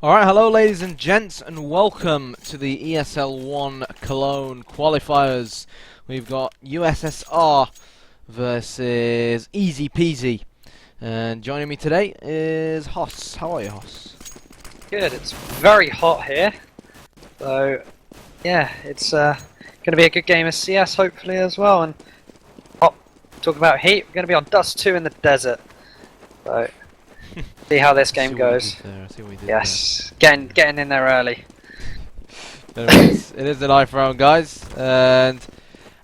Alright, hello ladies and gents, and welcome to the ESL 1 Cologne qualifiers. We've got USSR versus EASYPEASY. And joining me today is Hoss. How are you, Hoss? Good, it's very hot here. So, yeah, it's going to be a good game of CS hopefully as well. And talk about heat, we're going to be on Dust 2 in the desert. So, see how this game goes. Yes, getting in there early. It is the knife round, guys, and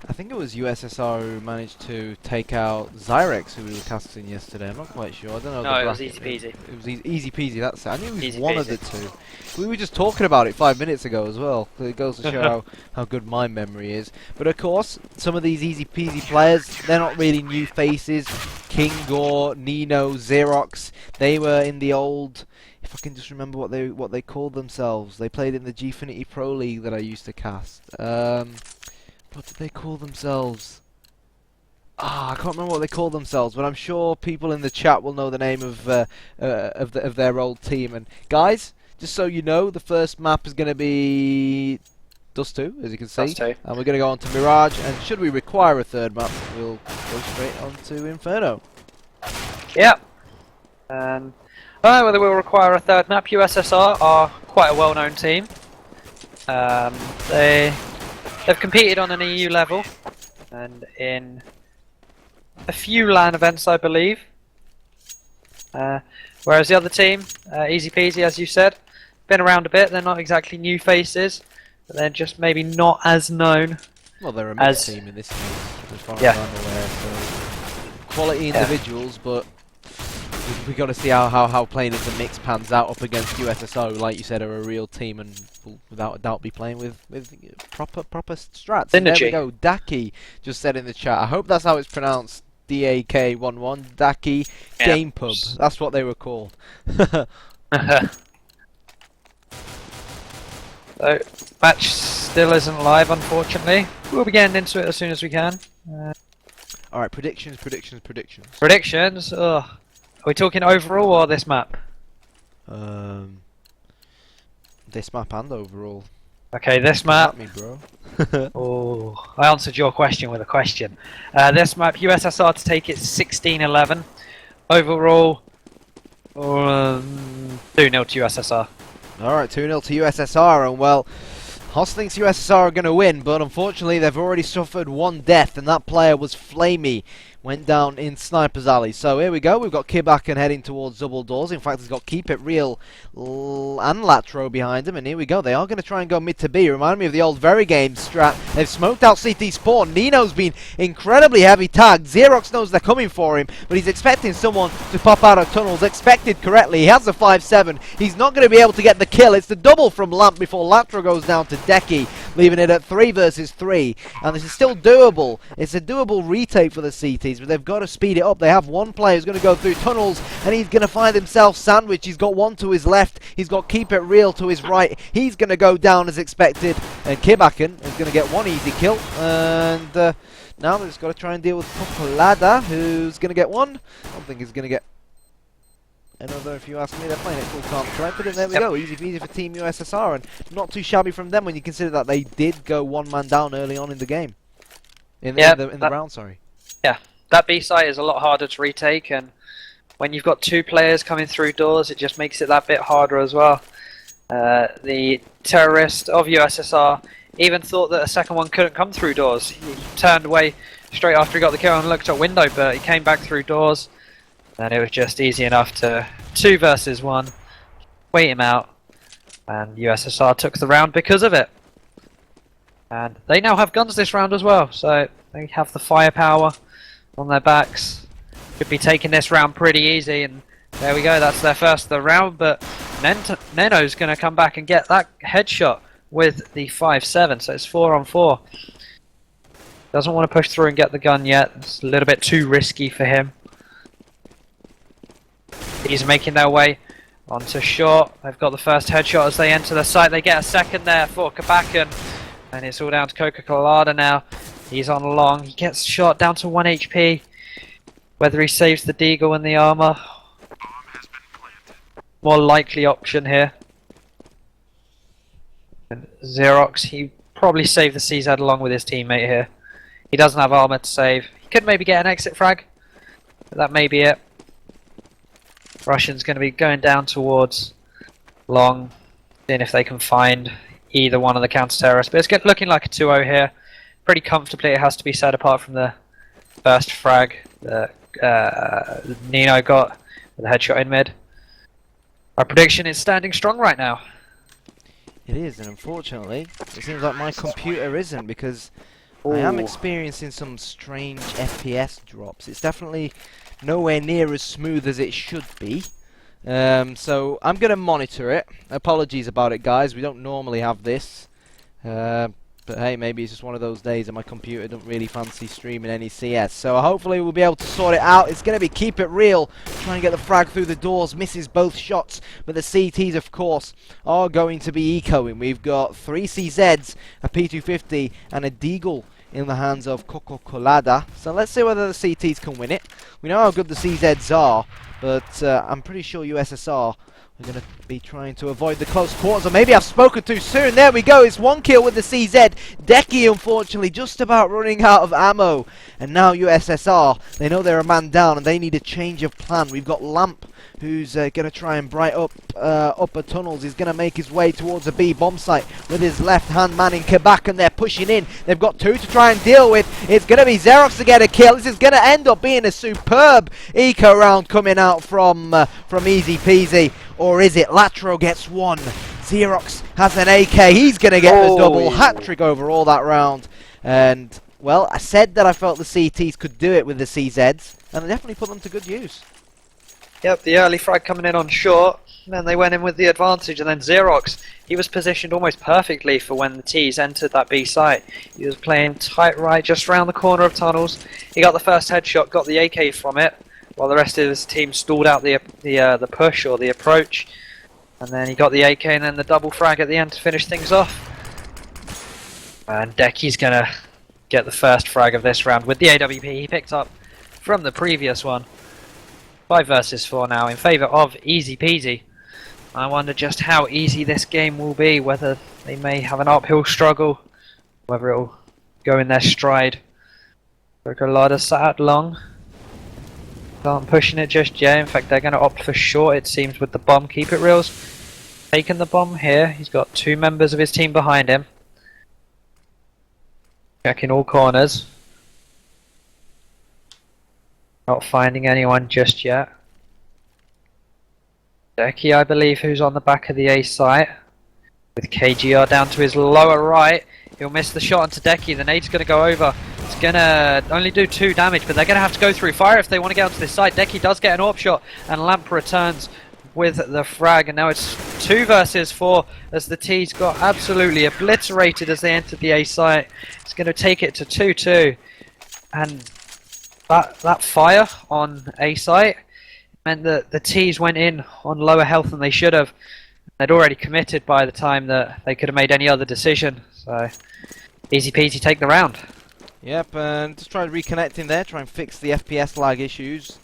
I think it was USSR who managed to take out Zyrex, who we were casting yesterday. I'm not quite sure. I don't know. No, it was EasyPeasy. It was EasyPeasy. That's it. I knew it was Easy one peasy. of the two. We were just talking about it 5 minutes ago as well. So it goes to show how good my memory is. But of course, some of these EasyPeasy players, they're not really new faces. King, Gore, Nino, Xerox, they were in the old. If I can just remember what they called themselves. They played in the Gfinity Pro League that I used to cast. What did they call themselves? I can't remember what they called themselves, but I'm sure people in the chat will know the name of their old team. And guys, just so you know, the first map is going to be Dust 2, as you can see, and we're going to go on to Mirage. And should we require a third map, we'll go straight on to Inferno. Yep. I don't know whether we'll require a third map. USSR are quite a well-known team. They've competed on an EU level and in a few LAN events, I believe. Whereas the other team, EasyPeasy, as you said, been around a bit. They're not exactly new faces, but they're just maybe not as known. Well, they're a mixed team in this case, as far as I'm aware. So quality individuals, but we got to see how playing as a mix pans out up against USSR, who, like you said, are a real team and will without a doubt be playing with proper strats. And there we go. Daki just said in the chat. I hope that's how it's pronounced. DAK11 Daki Game Pub. That's what they were called. So match still isn't live, unfortunately. We'll be getting into it as soon as we can. All right, predictions. Predictions. Ugh. Are we talking overall or this map? This map and overall. Okay, this map. Me, bro. Oh, I answered your question with a question. This map, USSR to take it 16-11. Overall, 2-0 to USSR. Alright, 2-0 to USSR, and well, Hoss thinks USSR are going to win, but unfortunately they've already suffered one death, and that player was Flamey. Went down in Sniper's Alley. So here we go. We've got Kibakin heading towards double doors. In fact, he's got Keep It Real and Latro behind him. And here we go. They are going to try and go mid to B. Remind me of the old Very Game strat. They've smoked out CT Spawn. Nino's been incredibly heavy tagged. Xerox knows they're coming for him, but he's expecting someone to pop out of tunnels. Expected correctly. He has the 5-7. He's not going to be able to get the kill. It's the double from Lamp before Latro goes down to Deki, leaving it at 3 versus 3. And this is still doable. It's a doable retake for the CTs, but they've got to speed it up. They have one player who's going to go through tunnels, and he's going to find himself sandwiched. He's got one to his left. He's got Keep It Real to his right. He's going to go down as expected, and Kibakin is going to get one easy kill. And now they've just got to try and deal with Popolada, who's going to get one. I don't think he's going to get another, if you ask me. They're playing it full calm collected, and there we go. Easy peasy for Team USSR, and not too shabby from them when you consider that they did go one man down early on in the game. In the round, sorry. Yeah. That B site is a lot harder to retake, and when you've got two players coming through doors, it just makes it that bit harder as well. The terrorist of USSR even thought that a second one couldn't come through doors. He turned away straight after he got the kill and looked at window, but he came back through doors, and it was just easy enough to 2 versus 1, wait him out, and USSR took the round because of it. And they now have guns this round as well, so they have the firepower on their backs. Could be taking this round pretty easy, and there we go, that's their first of the round. But Neno's going to come back and get that headshot with the 5-7, so it's 4 on 4. Doesn't want to push through and get the gun yet. It's a little bit too risky for him. He's making their way onto short. They've got the first headshot as they enter the site. They get a second there for Kabakan, and it's all down to Coca-Colada now. He's on long. He gets shot down to 1 HP. Whether he saves the deagle and the armor, more likely option here. And Xerox, he probably saved the CZ along with his teammate here. He doesn't have armor to save. He could maybe get an exit frag, but that may be it. Russian's going to be going down towards long, seeing if they can find either one of the counter-terrorists. But it's looking like a 2-0 here. Pretty comfortably, it has to be said, apart from the first frag that Nino got with a headshot in mid. Our prediction is standing strong right now. It is, and unfortunately, it seems like my computer isn't, because I am experiencing some strange FPS drops. It's definitely nowhere near as smooth as it should be. So I'm going to monitor it. Apologies about it, guys. We don't normally have this. But hey, maybe it's just one of those days that my computer don't really fancy streaming any CS. So hopefully we'll be able to sort it out. It's going to be keep it real. Try and get the frag through the doors. Misses both shots. But the CTs, of course, are going to be ecoing. We've got 3 CZs, a P250, and a Deagle in the hands of Coco Colada. So let's see whether the CTs can win it. We know how good the CZs are, but I'm pretty sure USSR are going to be trying to avoid the close quarters, or maybe I've spoken too soon. There we go, it's 1 kill with the CZ. Decky, unfortunately, just about running out of ammo. And now USSR, they know they're a man down and they need a change of plan. We've got Lamp, who's going to try and bright up upper tunnels. He's going to make his way towards a B bomb site with his left-hand man in Quebec, and they're pushing in. They've got 2 to try and deal with. It's going to be Xerox to get a kill. This is going to end up being a superb eco round coming out from EASYPEASY. Or is it? Latro gets 1. Xerox has an AK. He's going to get the double hat-trick overall that round. And, well, I said that I felt the CTs could do it with the CZs, and they definitely put them to good use. Yep, the early frag coming in on short, and then they went in with the advantage, and then Xerox, he was positioned almost perfectly for when the T's entered that B site. He was playing tight right, just round the corner of tunnels. He got the first headshot, got the AK from it, while the rest of his team stalled out the push or the approach. And then he got the AK and then the double frag at the end to finish things off. And Decky's going to get the first frag of this round with the AWP he picked up from the previous one. 5 versus 4 now in favour of EASYPEASY. I wonder just how easy this game will be, whether they may have an uphill struggle, whether it will go in their stride. Colada sat at long. Aren't pushing it just yet. In fact, they're going to opt for short, it seems, with the bomb. Keep it real's taking the bomb here. He's got 2 members of his team behind him. Checking all corners. Not finding anyone just yet. Decky, I believe, who's on the back of the A site. With KGR down to his lower right. He'll miss the shot onto Decky. The nade's going to go over. It's going to only do 2 damage, but they're going to have to go through fire if they want to get onto this side. Decky does get an AWP shot, and Lamp returns with the frag. And now it's 2 versus 4 as the T's got absolutely obliterated as they entered the A site. It's going to take it to 2-2. And that fire on A site meant that the T's went in on lower health than they should have. They'd already committed by the time that they could have made any other decision. So, EASYPEASY take the round. Yep, and just try reconnecting there, try and fix the FPS lag issues.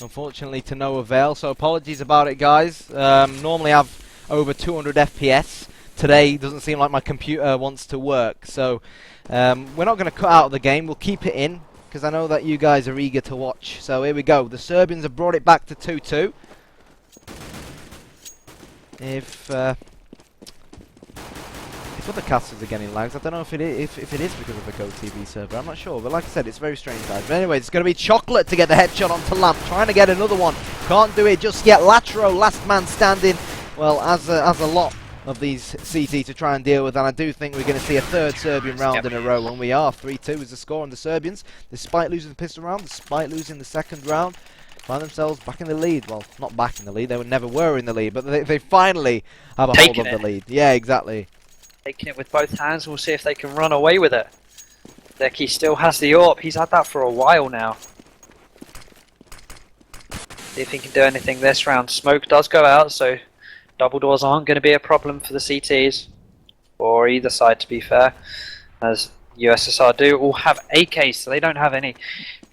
Unfortunately to no avail, so apologies about it, guys. Normally I have over 200 FPS. Today doesn't seem like my computer wants to work, so we're not going to cut out of the game, we'll keep it in, because I know that you guys are eager to watch. So here we go, the Serbians have brought it back to 2-2. If other casters are getting lags, I don't know if it is because of the GoTV server, I'm not sure, but like I said, it's very strange, guys. But anyway, it's going to be Chocolate to get the headshot onto Lamp, trying to get another one, can't do it just yet. Latro, last man standing, well, as a lot of these CT to try and deal with, and I do think we're going to see a 3rd Serbian round in a row, and we are. 3-2 is the score on the Serbians, despite losing the pistol round, despite losing the 2nd round. Find themselves back in the lead. Well, not back in the lead, they never were in the lead, but they finally have a hold of the lead. Yeah, exactly. Taking it with both hands, we'll see if they can run away with it. Decky still has the AWP, he's had that for a while now. See if he can do anything this round. Smoke does go out, so double doors aren't going to be a problem for the CTs. Or either side, to be fair. As USSR do all have AKs, so they don't have any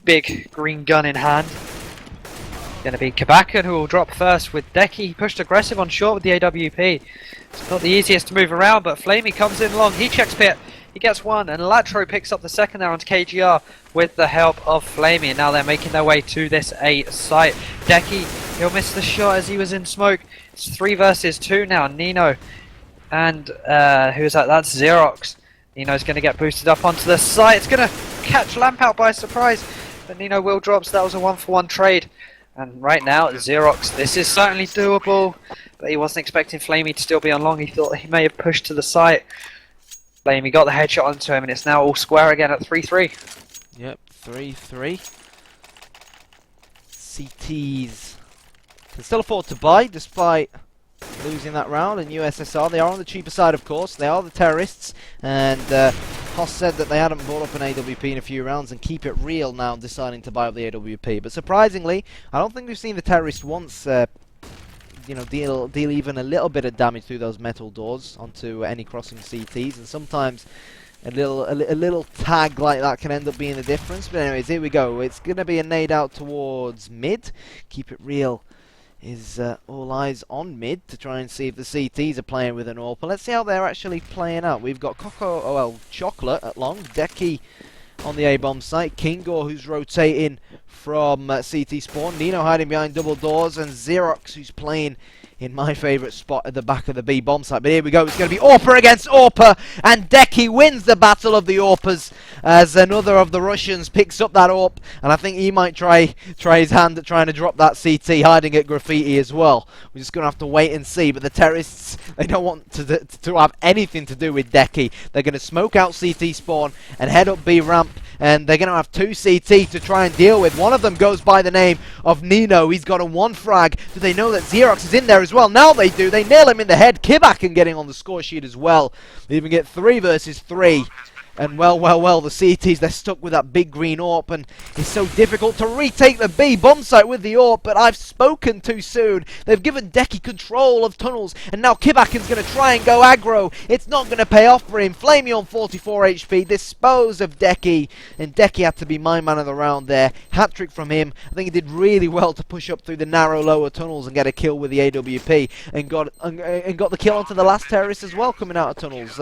big green gun in hand. going to be Kabakan who will drop first with Deki. He pushed aggressive on short with the AWP. It's not the easiest to move around, but Flamey comes in long. He checks pit. He gets one, and Latro picks up the second there onto KGR with the help of Flamey. And now they're making their way to this A site. Deki, he'll miss the shot as he was in smoke. It's 3 versus 2 now. Nino and who's that? That's Xerox. Nino's going to get boosted up onto the site. It's going to catch Lamp out by surprise, but Nino will drop, so that was a 1-for-1 trade. And right now, Xerox, this is certainly doable, but he wasn't expecting Flamey to still be on long. He thought he may have pushed to the site. Flamey got the headshot onto him, and it's now all square again at 3-3. Yep, 3-3. CTs can still afford to buy, despite losing that round. And USSR, they are on the cheaper side, of course. They are the terrorists, and Hoss said that they hadn't bought up an AWP in a few rounds and keep it real now, deciding to buy up the AWP. But surprisingly, I don't think we've seen the terrorists once you know, deal even a little bit of damage through those metal doors onto any crossing CTs, and sometimes a little tag like that can end up being the difference. But anyways, here we go. It's going to be a nade out towards mid. Keep it real is all eyes on mid to try and see if the CTs are playing with an AWP. Let's see how they're actually playing out. We've got Chocolate at long, Deki on the A-bomb site, Kingor who's rotating from CT spawn, Nino hiding behind double doors, and Xerox who's playing in my favourite spot at the back of the B bomb site. But here we go, it's going to be AWPer against AWPer, and Deki wins the battle of the AWPers as another of the Russians picks up that AWP, and I think he might try his hand at trying to drop that CT, hiding at Graffiti as well. We're just going to have to wait and see, but the terrorists, they don't want to have anything to do with Deki. They're going to smoke out CT spawn and head up B ramp, and they're going to have 2 CT to try and deal with. One of them goes by the name of Nino. He's got a 1 frag. Do they know that Xerox is in there as well? Now they do. They nail him in the head. Kibakan getting on the score sheet as well, leaving it 3 versus 3. And well, the CTs, they're stuck with that big green AWP, and it's so difficult to retake the B bomb site with the AWP, but I've spoken too soon. They've given Deki control of tunnels, and now Kibakan's going to try and go aggro. It's not going to pay off for him. Flamey on 44 HP, dispose of Deki, and Deki had to be my man of the round there. Hat-trick from him. I think he did really well to push up through the narrow lower tunnels and get a kill with the AWP, and got the kill onto the last terrorist as well coming out of tunnels.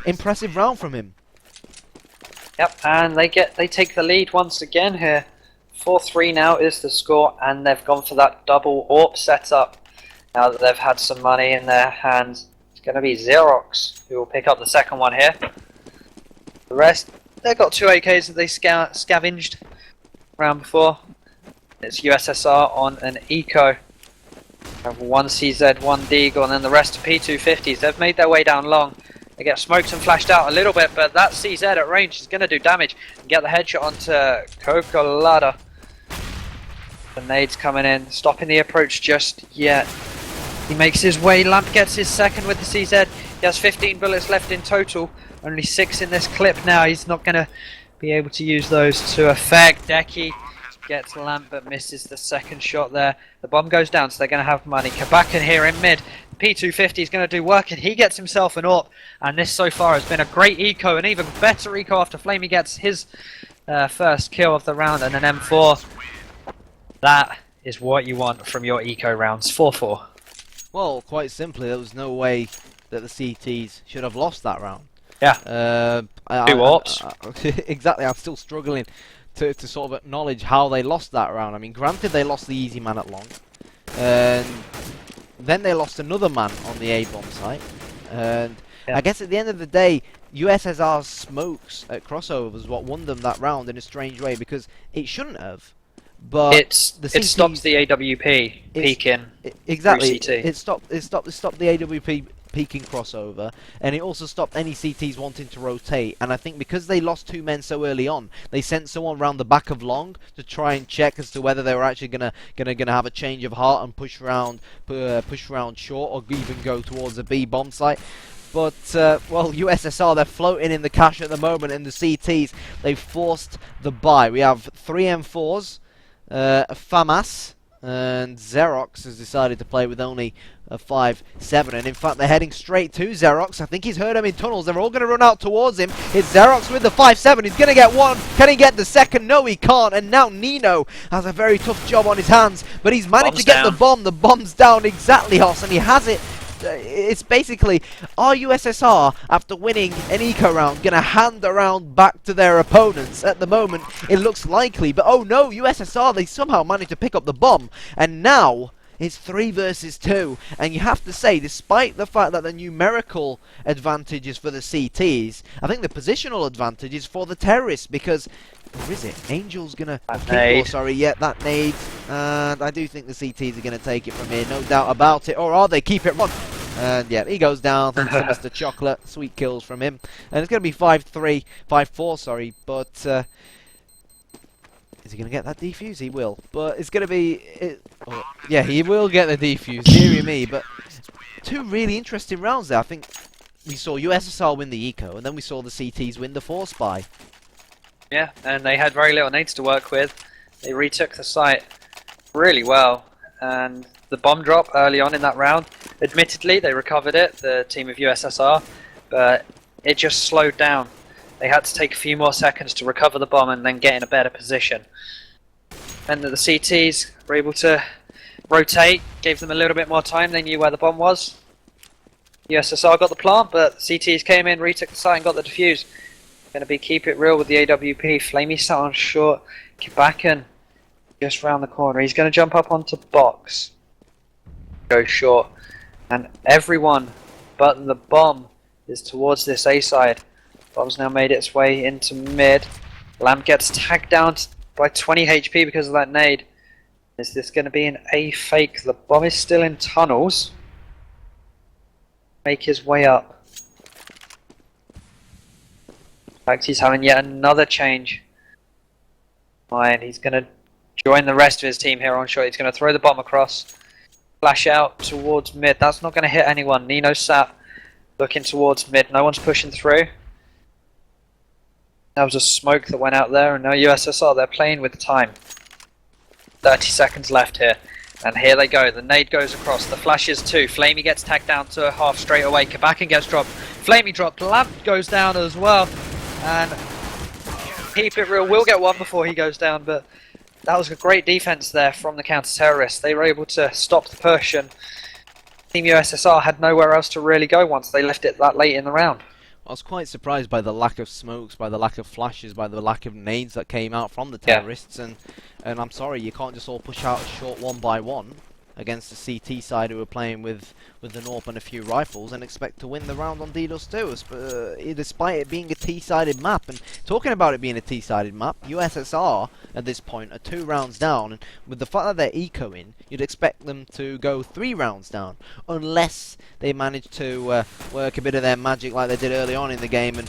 Impressive round from him. Yep, and they take the lead once again here. 4-3 now is the score, and they've gone for that double AWP setup. Now that they've had some money in their hands, it's going to be Xerox who will pick up the second one here. The rest, they've got 2 AKs that they scavenged round before. It's USSR on an Eco. Have 1 CZ, 1 Deagle, and then the rest are P250s. They've made their way down long. They get smoked and flashed out a little bit, but that CZ at range is going to do damage and get the headshot onto Cocolada. The nade's coming in, stopping the approach just yet. He makes his way, Lamp gets his second with the CZ. He has 15 bullets left in total, only 6 in this clip now. He's not going to be able to use those to effect. Deki gets Lamp but misses the second shot there. The bomb goes down, so they're going to have money. Kabakan here in mid. P250 is going to do work, and he gets himself an AWP, and this so far has been a great eco, an even better eco after Flamey gets his first kill of the round and an M4. That is what you want from your eco rounds. 4-4. Well, quite simply, there was no way that the CTs should have lost that round. Yeah. 2 AWPs. Exactly, I'm still struggling to sort of acknowledge how they lost that round. I mean, granted, they lost the easy man at long, and then they lost another man on the A-bomb site, and yeah. I guess at the end of the day, USSR's smokes at crossover was what won them that round in a strange way, because it shouldn't have. But it stopped the AWP peeking. Exactly. CT. It stopped the AWP peeking crossover, and it also stopped any CTs wanting to rotate. And I think because they lost 2 men so early on, they sent someone round the back of long to try and check as to whether they were actually gonna have a change of heart and push round short, or even go towards a B bomb site. But well, USSR, they're floating in the cash at the moment, and the CTs, they've forced the buy. We have 3 M4s, a FAMAS, And Xerox has decided to play with only a 5-7, and in fact they're heading straight to Xerox. I think he's heard him in tunnels. They're all going to run out towards him. It's Xerox with the 5-7. He's going to get one. Can he get the second? No, he can't. And now Nino has a very tough job on his hands, but he's managed to get the bomb. The bomb's down exactly, Hoss, and he has it. It's basically, are USSR, after winning an eco round, going to hand the round back to their opponents? At the moment, it looks likely, but oh no, USSR, they somehow managed to pick up the bomb, and now it's 3 versus 2, and you have to say, despite the fact that the numerical advantage is for the CTs, I think the positional advantage is for the terrorists, because where is it? Angel's gonna that nade, and I do think the CTs are gonna take it from here, no doubt about it. Or are they? Keep it run. And yeah, he goes down. Thanks to Mr. Chocolate. Sweet kills from him, and it's gonna be 5-3, 5-4. Sorry, but is he gonna get that defuse? He will, but it's gonna be. Yeah, he will get the defuse. Dear me, but 2 really interesting rounds there. I think we saw USSR win the eco, and then we saw the CTs win the force buy. Yeah, and they had very little nades to work with. They retook the site really well, and the bomb drop early on in that round, admittedly they recovered it, the team of USSR, but it just slowed down. They had to take a few more seconds to recover the bomb and then get in a better position. And the CTs were able to rotate, gave them a little bit more time, they knew where the bomb was. USSR got the plant, but the CTs came in, retook the site and got the defuse. Going to be keep it real with the AWP. Flamey sat on short. Kabakan just round the corner. He's going to jump up onto box. Go short. And everyone but the bomb is towards this A side. Bomb's now made its way into mid. Lamp gets tagged down by 20 HP because of that nade. Is this going to be an A fake? The bomb is still in tunnels. Make his way up. In fact, he's having yet another change. And he's going to join the rest of his team here on short. He's going to throw the bomb across. Flash out towards mid. That's not going to hit anyone. Nino sat looking towards mid. No one's pushing through. That was a smoke that went out there. And now USSR, they're playing with time. 30 seconds left here. And here they go. The nade goes across. The flash is 2. Flamey gets tagged down to a half straight away. Kabakan gets dropped. Flamey dropped. Lamp goes down as well. And keep it real, we'll get one before he goes down, but that was a great defense there from the counter-terrorists. They were able to stop the push, and Team USSR had nowhere else to really go once they left it that late in the round. I was quite surprised by the lack of smokes, by the lack of flashes, by the lack of nades that came out from the terrorists, and I'm sorry, you can't just all push out a short 1 by 1 against the CT side who are playing with the Norp and a few rifles and expect to win the round on DDoS 2, despite it being a T-sided map. And talking about it being a T-sided map, USSR at this point are 2 rounds down, and with the fact that they're ecoing, you'd expect them to go 3 rounds down, unless they manage to work a bit of their magic like they did early on in the game. And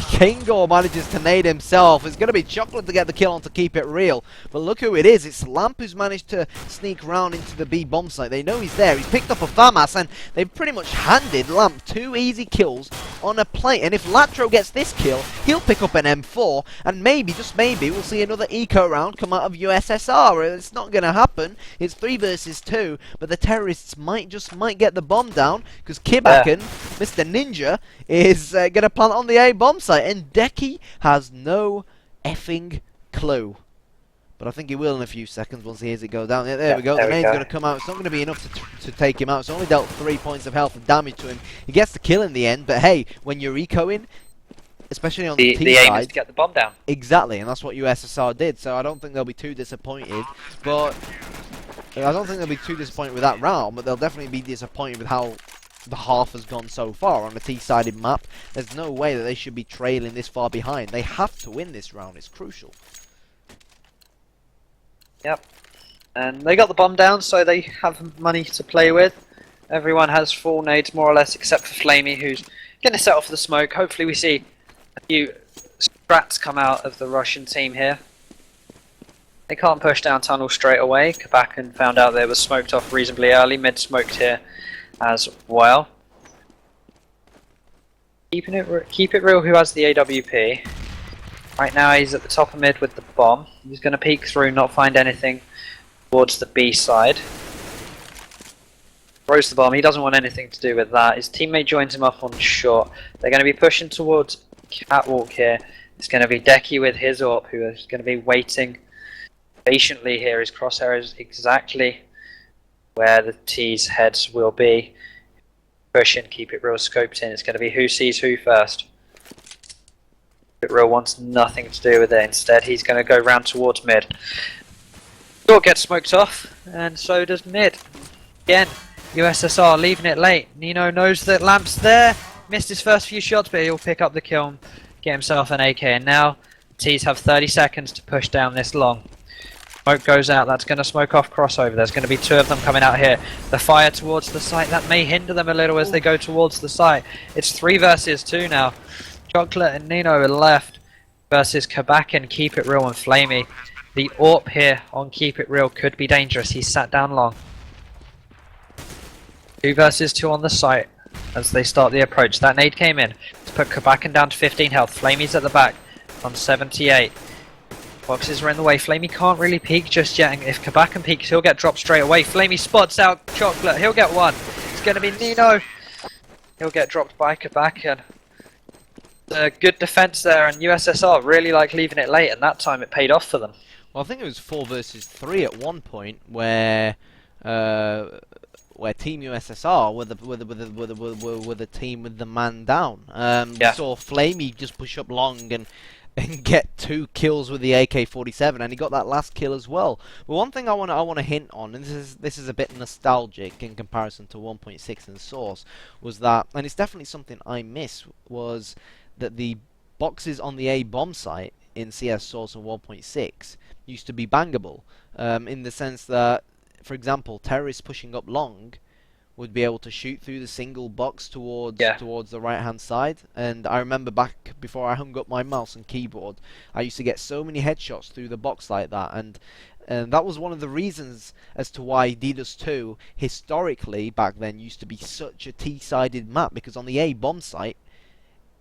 Kingor manages to nade himself. It's going to be Chocolate to get the kill on to keep it real, but look who it is. It's Lamp who's managed to sneak round into the B bomb site. They know he's there. He's picked up a FAMAS, and they've pretty much handed Lamp 2 easy kills on a plate. And if Latro gets this kill, he'll pick up an M4, and maybe, just maybe, we'll see another eco round come out of USSR. It's not going to happen. It's 3 versus 2, but the terrorists might get the bomb down, because Kibakan, Mr. Ninja, is going to plant on the A bomb site, and Deki has no effing clue. But I think he will in a few seconds once he hears it go down. There we go. The nade's going to come out. It's not going to be enough to take him out. It's only dealt 3 points of health and damage to him. He gets the kill in the end, but hey, when you're ecoing, especially on the T aim side, is to get the bomb down. Exactly, and that's what USSR did. So I don't think they'll be too disappointed. But I don't think they'll be too disappointed with that round, but they'll definitely be disappointed with how the half has gone so far on a T-sided map. There's no way that they should be trailing this far behind. They have to win this round. It's crucial. Yep. And they got the bomb down, so they have money to play with. Everyone has full nades, more or less, except for Flamey, who's going to set off the smoke. Hopefully we see a few strats come out of the Russian team here. They can't push down tunnel straight away. Kabakan found out they were smoked off reasonably early. Mid smoked here as well. Keep it real, who has the AWP. Right now he's at the top of mid with the bomb. He's going to peek through, not find anything. towards the B side. Throws the bomb. He doesn't want anything to do with that. His teammate joins him up on short. They're going to be pushing towards catwalk here. It's going to be Decky with his AWP, who is going to be waiting patiently here. His crosshair is exactly where the T's heads will be. Push in, keep it real scoped in. It's going to be who sees who first. Keep it real wants nothing to do with it. Instead, he's going to go round towards mid. Short gets smoked off, and so does mid. Again, USSR leaving it late. Nino knows that Lamp's there. Missed his first few shots, but he'll pick up the kill and get himself an AK. And now, T's have 30 seconds to push down this long. Smoke goes out, that's going to smoke off crossover. There's going to be two of them coming out here. The fire towards the site, that may hinder them a little as they go towards the site. It's 3 versus 2 now. Chocolate and Nino are left versus Kabak and Keep It Real and Flamey. The AWP here on Keep It Real could be dangerous. He's sat down long. 2 versus 2 on the site as they start the approach. That nade came in to put Kabakan down to 15 health. Flamey's at the back on 78. Boxes are in the way. Flamey can't really peek just yet, and if Kabakan peeks, he'll get dropped straight away. Flamey spots out Chocolate. He'll get one. It's going to be Nino. He'll get dropped by Kabakan. Good defense there, and USSR really like leaving it late, and that time it paid off for them. Well, I think it was 4 versus 3 at one point where Team USSR were the team with the man down. We saw Flamey just push up long and get 2 kills with the AK-47, and he got that last kill as well. But one thing I want to hint on, and this is a bit nostalgic in comparison to 1.6 and Source, was that, and it's definitely something I miss, was that the boxes on the A bomb site in CS Source and 1.6 used to be bangable, in the sense that, for example, terrorists pushing up long would be able to shoot through the single box towards the right hand side. And I remember back before I hung up my mouse and keyboard, I used to get so many headshots through the box like that, and that was one of the reasons as to why DDoS 2 historically back then used to be such a T-sided map, because on the A bomb site,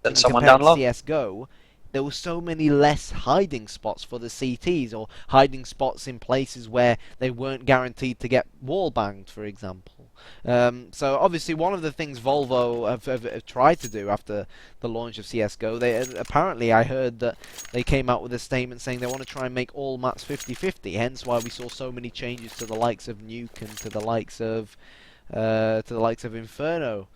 then someone down low. CSGO, there were so many less hiding spots for the CTs, or hiding spots in places where they weren't guaranteed to get wall banged, for example. So obviously one of the things Volvo have tried to do after the launch of CSGO, apparently I heard that they came out with a statement saying they want to try and make all maps 50-50, hence why we saw so many changes to the likes of Nuke and to the likes of Inferno.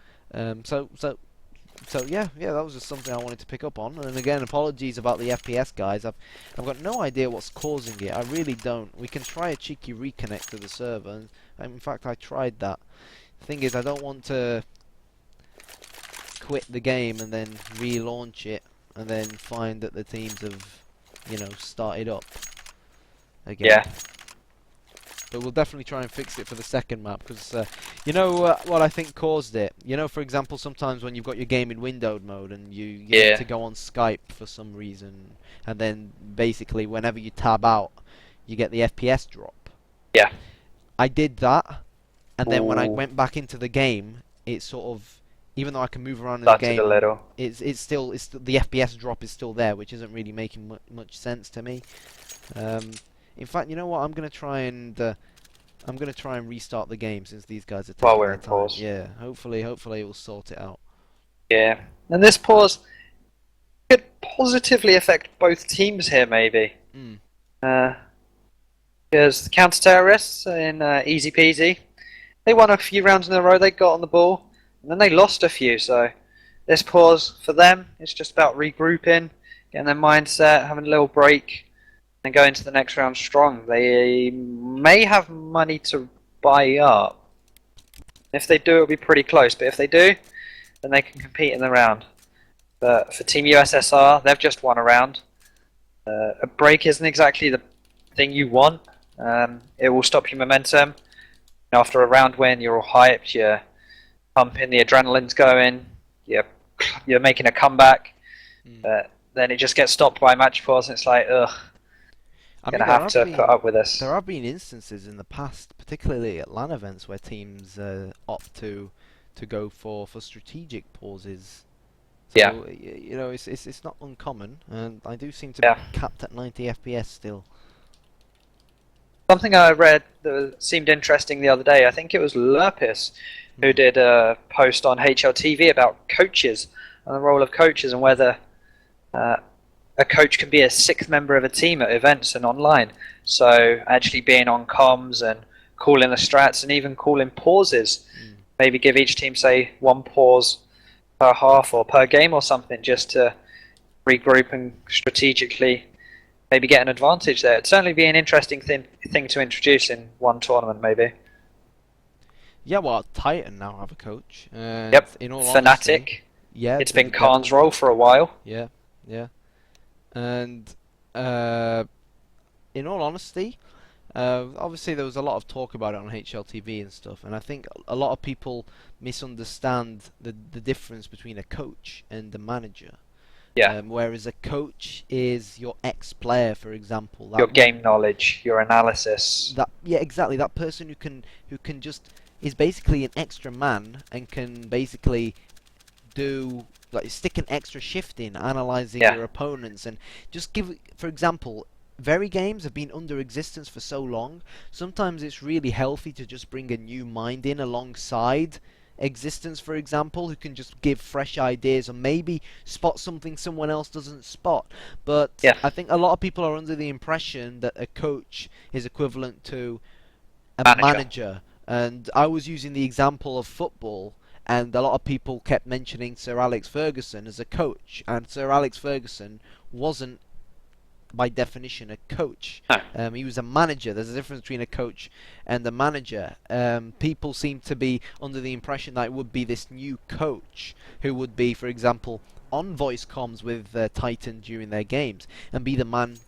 So yeah, that was just something I wanted to pick up on. And again, apologies about the FPS, guys. I've got no idea what's causing it. I really don't. We can try a cheeky reconnect to the server. And in fact, I tried that. The thing is, I don't want to quit the game and then relaunch it and then find that the teams have, started up again. Yeah. But we'll definitely try and fix it for the second map, because what I think caused it. For example, sometimes when you've got your game in windowed mode and you need to go on Skype for some reason, and then basically whenever you tab out, you get the FPS drop. Yeah. I did that, and then when I went back into the game, it sort of, even though I can move around in the game, a little. it's still the FPS drop is still there, which isn't really making much sense to me. In fact, you know what? I'm gonna try and restart the game, since these guys are taking While we're their in time. pause. Yeah, hopefully it will sort it out. Yeah, and this pause could positively affect both teams here, maybe. Because the counter-terrorists in EASYPEASY, they won a few rounds in a row. They got on the ball, and then they lost a few. So this pause for them, it's just about regrouping, getting their mindset, having a little break, and go into the next round strong. They may have money to buy up. If they do, it'll be pretty close. But if they do, then they can compete in the round. But for Team USSR, they've just won a round. A break isn't exactly the thing you want. It will stop your momentum. After a round win, you're all hyped. You're pumping, the adrenaline's going. You're making a comeback. But then it just gets stopped by a match pause, and it's like, ugh. I'm going to have to put up with this. There have been instances in the past, particularly at LAN events, where teams opt to go for strategic pauses. So, it's not uncommon, and I do seem to be capped at 90 FPS still. Something I read that seemed interesting the other day, I think it was Lurpis who Hmm. did a post on HLTV about coaches and the role of coaches and whether uh, a coach can be a sixth member of a team at events and online. So actually being on comms and calling the strats and even calling pauses. Hmm. Maybe give each team, say, one pause per half or per game or something just to regroup and strategically maybe get an advantage there. It'd certainly be an interesting thing to introduce in one tournament, maybe. Yeah, well, Titan now have a coach, and Yep, in all honesty, Fnatic. yeah, It's been Khan's definitely, role for a while. yeah, yeah, and uh, in all honesty, obviously there was a lot of talk about it on HLTV and stuff, and I think a lot of people misunderstand the difference between a coach and a manager. Yeah, Whereas a coach is your ex-player, for example, your game knowledge, your analysis. yeah, exactly, that person who can just is basically an extra man and can basically do like stick an extra shift in analyzing Yeah, your opponents and just give, for example, very games have been under existence for so long. Sometimes it's really healthy to just bring a new mind in alongside existence, for example, who can just give fresh ideas or maybe spot something someone else doesn't spot. But yeah, I think a lot of people are under the impression that a coach is equivalent to a manager. manager. And I was using the example of football, and a lot of people kept mentioning Sir Alex Ferguson as a coach, and Sir Alex Ferguson wasn't, by definition, a coach. No. He was a manager. There's a difference between a coach and a manager. People seem to be under the impression that it would be this new coach who would be, for example, on voice comms with Titan during their games and be the man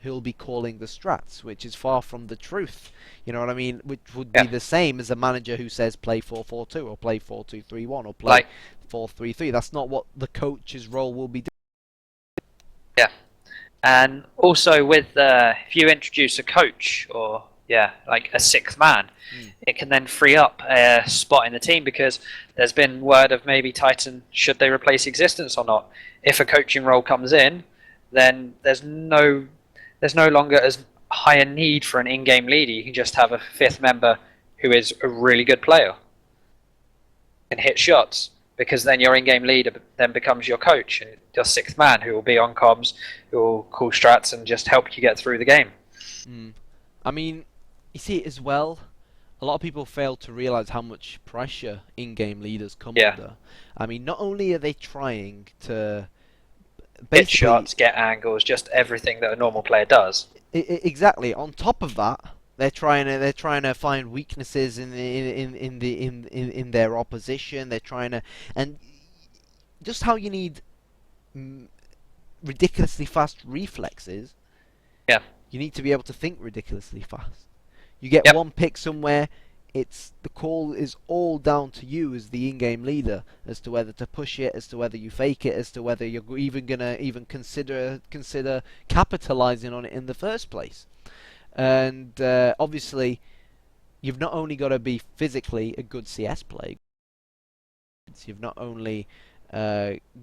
who'll be calling the strats, which is far from the truth. You know what I mean? Which would be Yeah, the same as a manager who says play 4-4-2 or play 4-2-3-1 or play like 4-3-3. That's not what the coach's role will be doing. yeah. And also with if you introduce a coach or yeah, like a sixth man, Mm. it can then free up a spot in the team because there's been word of maybe Titan should they replace existence or not. If a coaching role comes in, then there's no longer as high a need for an in-game leader. You can just have a fifth member who is a really good player and hit shots because then your in-game leader then becomes your coach and your sixth man who will be on comms, who will call strats and just help you get through the game. Mm. I mean, you see as well, a lot of people fail to realize how much pressure in-game leaders come Yeah, under. I mean, not only are they trying to hit basically shots, get angles, just everything that a normal player does. exactly. On top of that, they're trying to find weaknesses in their opposition. They're trying to, and just how you need mm, ridiculously fast reflexes, Yeah, you need to be able to think ridiculously fast. You get yep, one pick somewhere, it's the call is all down to you as the in-game leader as to whether to push it, as to whether you fake it, as to whether you're even gonna even consider capitalizing on it in the first place. And obviously, you've not only got to be physically a good CS player, you've not only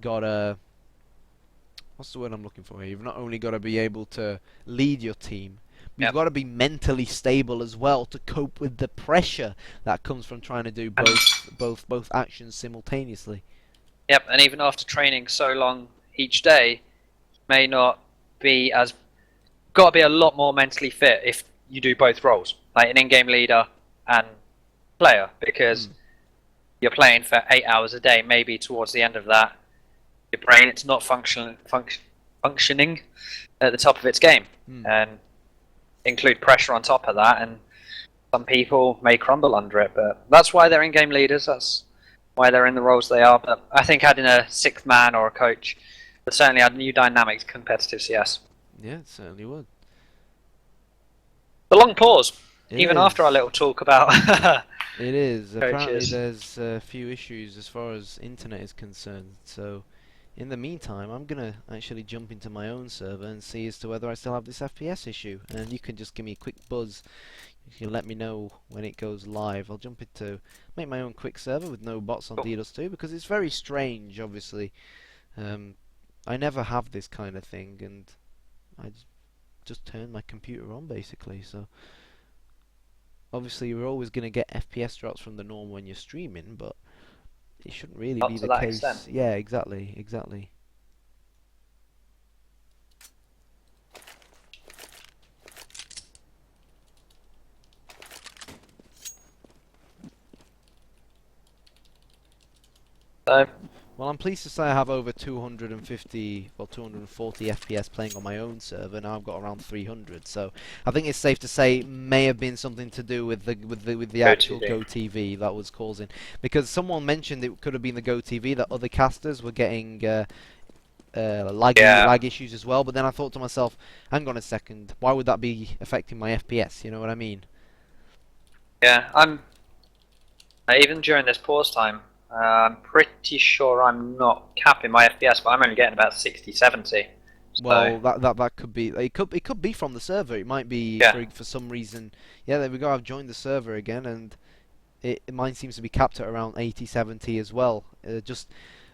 got to what's the word I'm looking for here? You've not only got to be able to lead your team, but you've yep. got to be mentally stable as well to cope with the pressure that comes from trying to do And both actions simultaneously. yep, and even after training so long each day, may not be as got to be a lot more mentally fit if you do both roles, like an in-game leader and player, because Mm, you're playing for 8 hours a day. Maybe towards the end of that, your brain it's not functioning at the top of its game, mm. and include pressure on top of that, and some people may crumble under it. But that's why they're in-game leaders. That's why they're in the roles they are. But I think adding a sixth man or a coach would certainly add new dynamics to competitive CS. Yeah, it certainly would. The long pause, It even after our is. little talk about It is. Apparently, coaches. there's a few issues as far as internet is concerned. So, in the meantime, I'm gonna actually jump into my own server and see as to whether I still have this FPS issue. And you can just give me a quick buzz. You can let me know when it goes live. I'll jump into make my own quick server with no bots on Cool. DDoS 2 because it's very strange. Obviously, um, I never have this kind of thing, and I just turn my computer on basically. So. obviously you're always going to get FPS drops from the norm when you're streaming, but it shouldn't really Not be to the that extent. case. Yeah, exactly, exactly. So, Well, I'm pleased to say I have over 250, well, 240 FPS playing on my own server. Now I've got around 300, so I think it's safe to say it may have been something to do with the actual GoTV. GoTV that was causing. Because someone mentioned it could have been the GoTV that other casters were getting Yeah, lag issues as well. But then I thought to myself, hang on a second, why would that be affecting my FPS? You know what I mean? yeah. Even during this pause time, I'm pretty sure I'm not capping my FPS, but I'm only getting about 60, 70. So, Well, that could be it could be from the server. It might be yeah, for some reason. Yeah, there we go. I've joined the server again, and mine seems to be capped at around 80, 70 as well. Just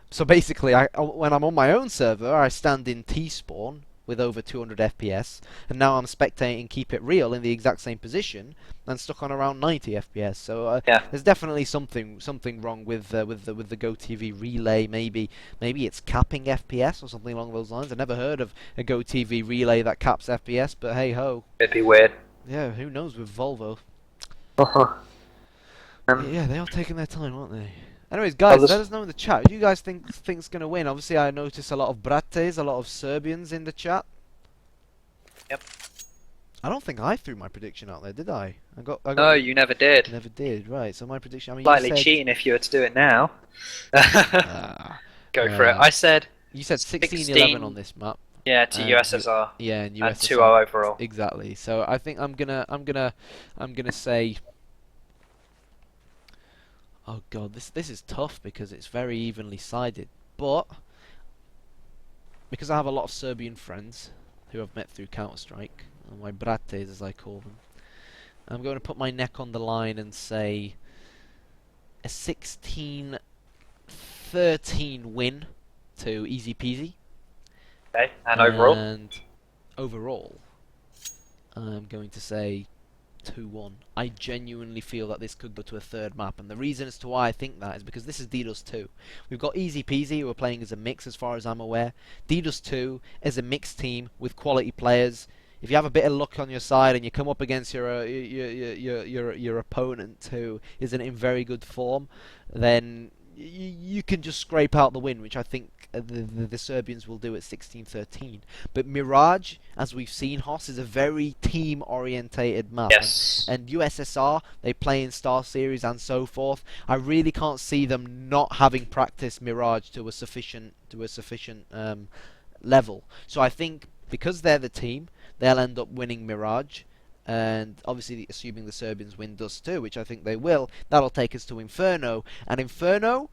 so basically, when I'm on my own server, I stand in T-spawn with over 200 FPS, and now I'm spectating Keep It Real in the exact same position and stuck on around 90 FPS. So yeah. there's definitely something wrong with the GoTV relay. Maybe it's capping FPS or something along those lines. I never heard of a GoTV relay that caps FPS, but hey ho, It'd be weird. yeah, who knows with Volvo. um, Yeah, they are taking their time, aren't they? Anyways, I'll guys, let just, us know in the chat. Who do you guys think's gonna win? Obviously, I noticed a lot of Brates, a lot of Serbians in the chat. yep. I don't think I threw my prediction out there, did I? No, you never did. Never did. Right. So my prediction. I mean, you Slightly said. cheating if you were to do it now. Uh, Go for it. I said you said 16-11 on 16, this map. yeah, to And USSR, yeah, and and USSR 2-0 overall. exactly. So I think I'm gonna say. Oh god, this is tough because it's very evenly sided, but because I have a lot of Serbian friends who I've met through Counter-Strike, my brates as I call them, I'm going to put my neck on the line and say a 16-13 win to Easy Peasy. Okay, and overall? And overall, I'm going to say 2-1. I genuinely feel that this could go to a third map, and the reason as to why I think that is because this is DDoS 2. We've got Easy Peasy who are playing as a mix as far as I'm aware. DDoS 2 is a mixed team with quality players. If you have a bit of luck on your side and you come up against your opponent who isn't in very good form, then you can just scrape out the win, which I think the Serbians will do at 16-13. But Mirage, as we've seen, Hoss, is a very team-orientated map. Yes. And USSR, they play in Star Series and so forth. I really can't see them not having practiced Mirage to a sufficient level. So I think because they're the team, they'll end up winning Mirage. And obviously, assuming the Serbians win Dust too, which I think they will, that'll take us to Inferno. And Inferno,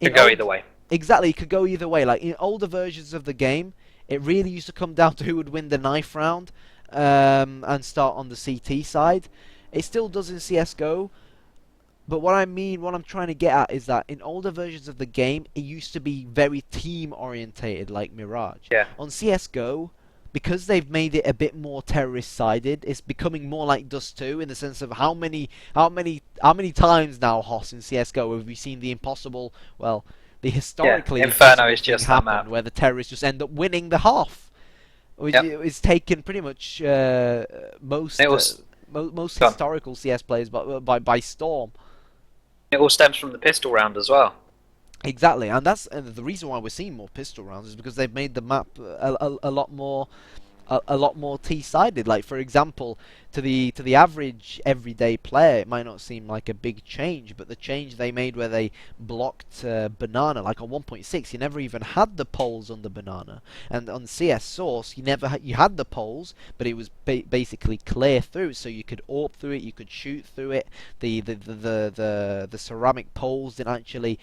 Could go either way. exactly, it could go either way. Like in older versions of the game, it really used to come down to who would win the knife round and start on the CT side. It still does in CS:GO, but what I'm trying to get at is that in older versions of the game, it used to be very team orientated, like Mirage. Yeah. On CS:GO, because they've made it a bit more terrorist sided, it's becoming more like Dust 2 in the sense of how many times now, Hoss, in CS:GO have we seen the impossible, well, the historically Inferno impossible is thing just that happen map. where the terrorists just end up winning the half, which Yep. is taken pretty much most It was most done. historical CS players by storm. It all stems from the pistol round as well. Exactly, and the reason why we're seeing more pistol rounds is because they've made the map a lot more a lot more T-sided. Like for example, to the average everyday player, it might not seem like a big change, but the change they made where they blocked banana, like on 1.6, you never even had the poles on the banana, and on CS Source, you had the poles, but it was basically clear through, so you could AWP through it, you could shoot through it. The ceramic poles didn't actually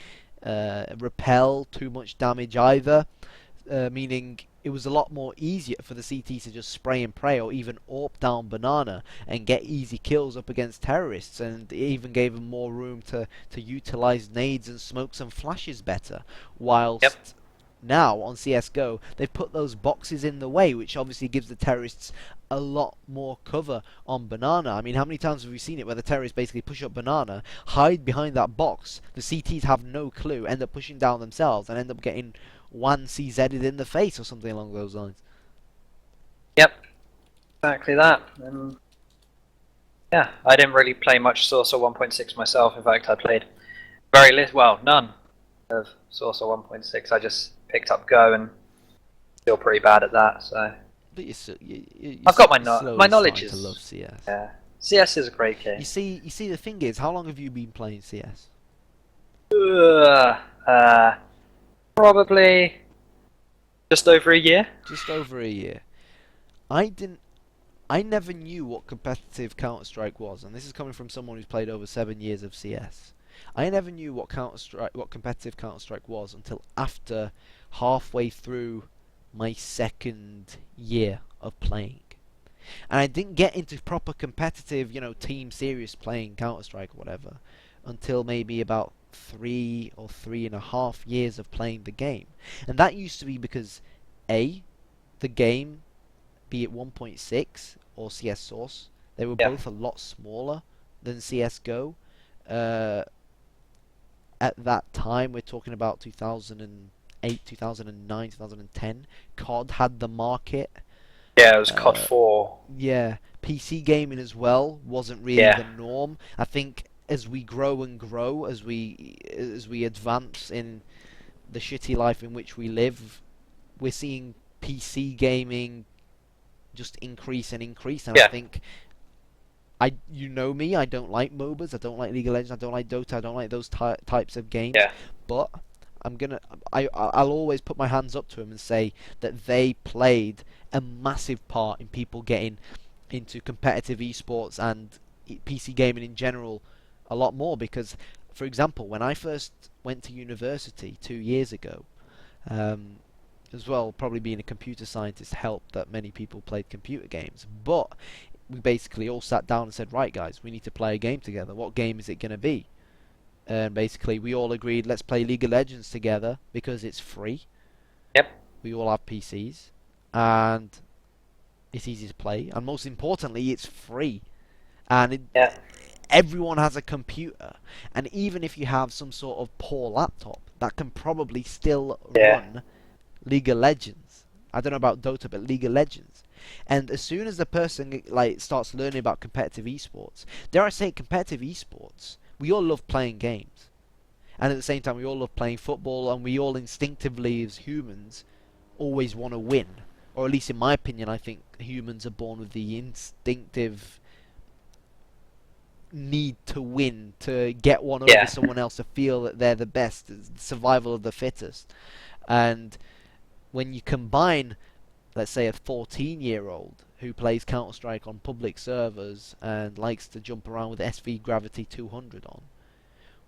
repel too much damage either, meaning it was a lot more easier for the CT to just spray and pray or even AWP down banana and get easy kills up against terrorists, and it even gave them more room to utilize nades and smokes and flashes better, whilst Yep. now on CSGO, they've put those boxes in the way, which obviously gives the terrorists a lot more cover on Banana. I mean, how many times have we seen it where the terrorists basically push up Banana, hide behind that box, the CTs have no clue, end up pushing down themselves, and end up getting one CZ'd in the face or something along those lines. Yep, exactly that. And yeah, I didn't really play much Saucer 1.6 myself. In fact, I played very little, well, none of Saucer 1.6. I just picked up Go and still pretty bad at that. So But I've got my slowly knowledge starting to love is CS. yeah. CS is a great game. You see, the thing is, how long have you been playing CS? Probably just over a year. Just over a year. I never knew what competitive Counter-Strike was, and this is coming from someone who's played over 7 years of CS. I never knew what competitive Counter-Strike was until after halfway through my second year of playing. And I didn't get into proper competitive, team serious playing Counter-Strike or whatever until maybe about 3 or 3.5 years of playing the game. And that used to be because the game, be it 1.6 or CS Source, they were both a lot smaller than CSGO. At that time, we're talking about 2008, 2009, 2010. COD had the market. Yeah, it was COD 4. Yeah, PC gaming as well wasn't really the norm. I think as we grow and grow, as we advance in the shitty life in which we live, we're seeing PC gaming just increase and increase. And I think you know me, I don't like MOBAs, I don't like League of Legends, I don't like Dota, I don't like those types of games. Yeah. But I'll always put my hands up to them and say that they played a massive part in people getting into competitive esports and PC gaming in general a lot more. Because, for example, when I first went to university 2 years ago, as well, probably being a computer scientist helped that many people played computer games. But we basically all sat down and said, right guys, we need to play a game together. What game is it going to be? And basically we all agreed, let's play League of Legends together because it's free. Yep. We all have PCs and it's easy to play, and most importantly it's free, and everyone has a computer, and even if you have some sort of poor laptop, that can probably still run League of Legends. I don't know about Dota, but League of Legends. And as soon as the person starts learning about competitive esports, dare I say competitive esports, we all love playing games. And at the same time, we all love playing football, and we all instinctively, as humans, always want to win. Or at least in my opinion, I think humans are born with the instinctive need to win, to get one over someone else, to feel that they're the best, survival of the fittest. And when you combine, let's say, a 14-year-old who plays Counter-Strike on public servers and likes to jump around with SV Gravity 200 on,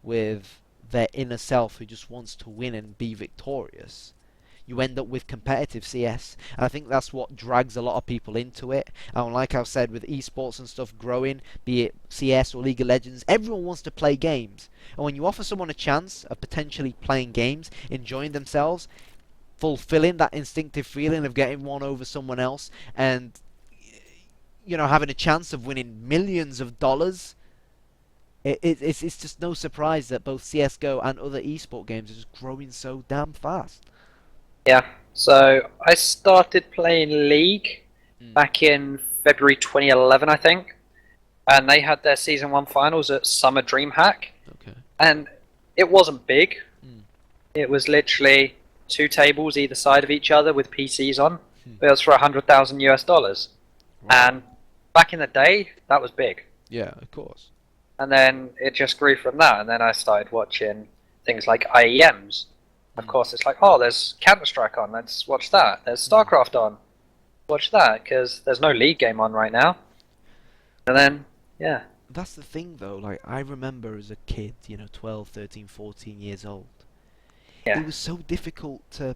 with their inner self who just wants to win and be victorious, you end up with competitive CS. And I think that's what drags a lot of people into it. And like I've said, with esports and stuff growing, be it CS or League of Legends, everyone wants to play games. And when you offer someone a chance of potentially playing games, enjoying themselves, fulfilling that instinctive feeling of getting one over someone else, and having a chance of winning millions of dollars, it's just no surprise that both CSGO and other esport games are just growing so damn fast. Yeah, so I started playing League back in February 2011, I think, and they had their Season 1 finals at Summer DreamHack. Okay. And it wasn't big. It was literally 2 tables either side of each other with PCs on. But it was for $100,000 US. Wow. And back in the day, that was big. Yeah, of course. And then it just grew from that, and then I started watching things like IEMs. Of course, it's like, oh, there's Counter-Strike on, let's watch that. There's StarCraft on, watch that, because there's no League game on right now. And then, yeah. That's the thing, though. Like, I remember as a kid, 12, 13, 14 years old. Yeah. It was so difficult to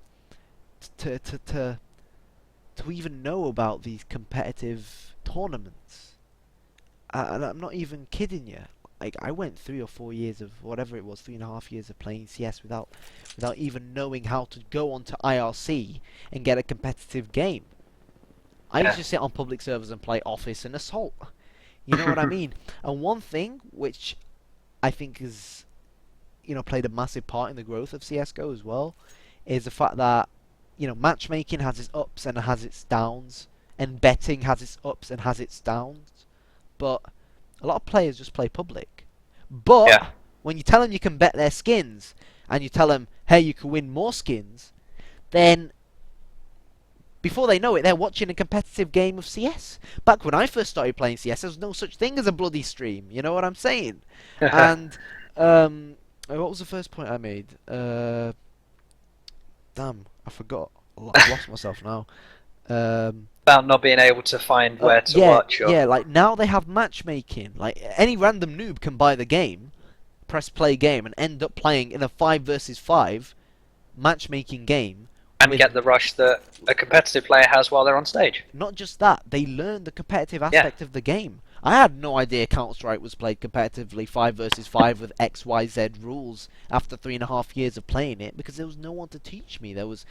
even know about these competitive tournaments. And I'm not even kidding you. like I went 3 or 4 years of whatever it was, 3.5 years of playing CS without even knowing how to go onto IRC and get a competitive game. I used Yeah. to sit on public servers and play Office and Assault. You know what I mean? And one thing which I think is, played a massive part in the growth of CS:GO as well, is the fact that, matchmaking has its ups and has its downs, and betting has its ups and has its downs. But a lot of players just play public. But Yeah. when you tell them you can bet their skins, and you tell them, hey, you can win more skins, then before they know it, they're watching a competitive game of CS. Back when I first started playing CS, there was no such thing as a bloody stream. You know what I'm saying? And what was the first point I made? Damn, I forgot. I've lost myself now. About not being able to find where to yeah, watch. Or... yeah. Like now they have matchmaking. Like any random noob can buy the game, press play game, and end up playing in a 5 versus 5 matchmaking game. And get the rush that a competitive player has while they're on stage. Not just that, they learn the competitive aspect of the game. I had no idea Counter-Strike was played competitively 5 versus 5 with XYZ rules after 3.5 years of playing it, because there was no one to teach me. It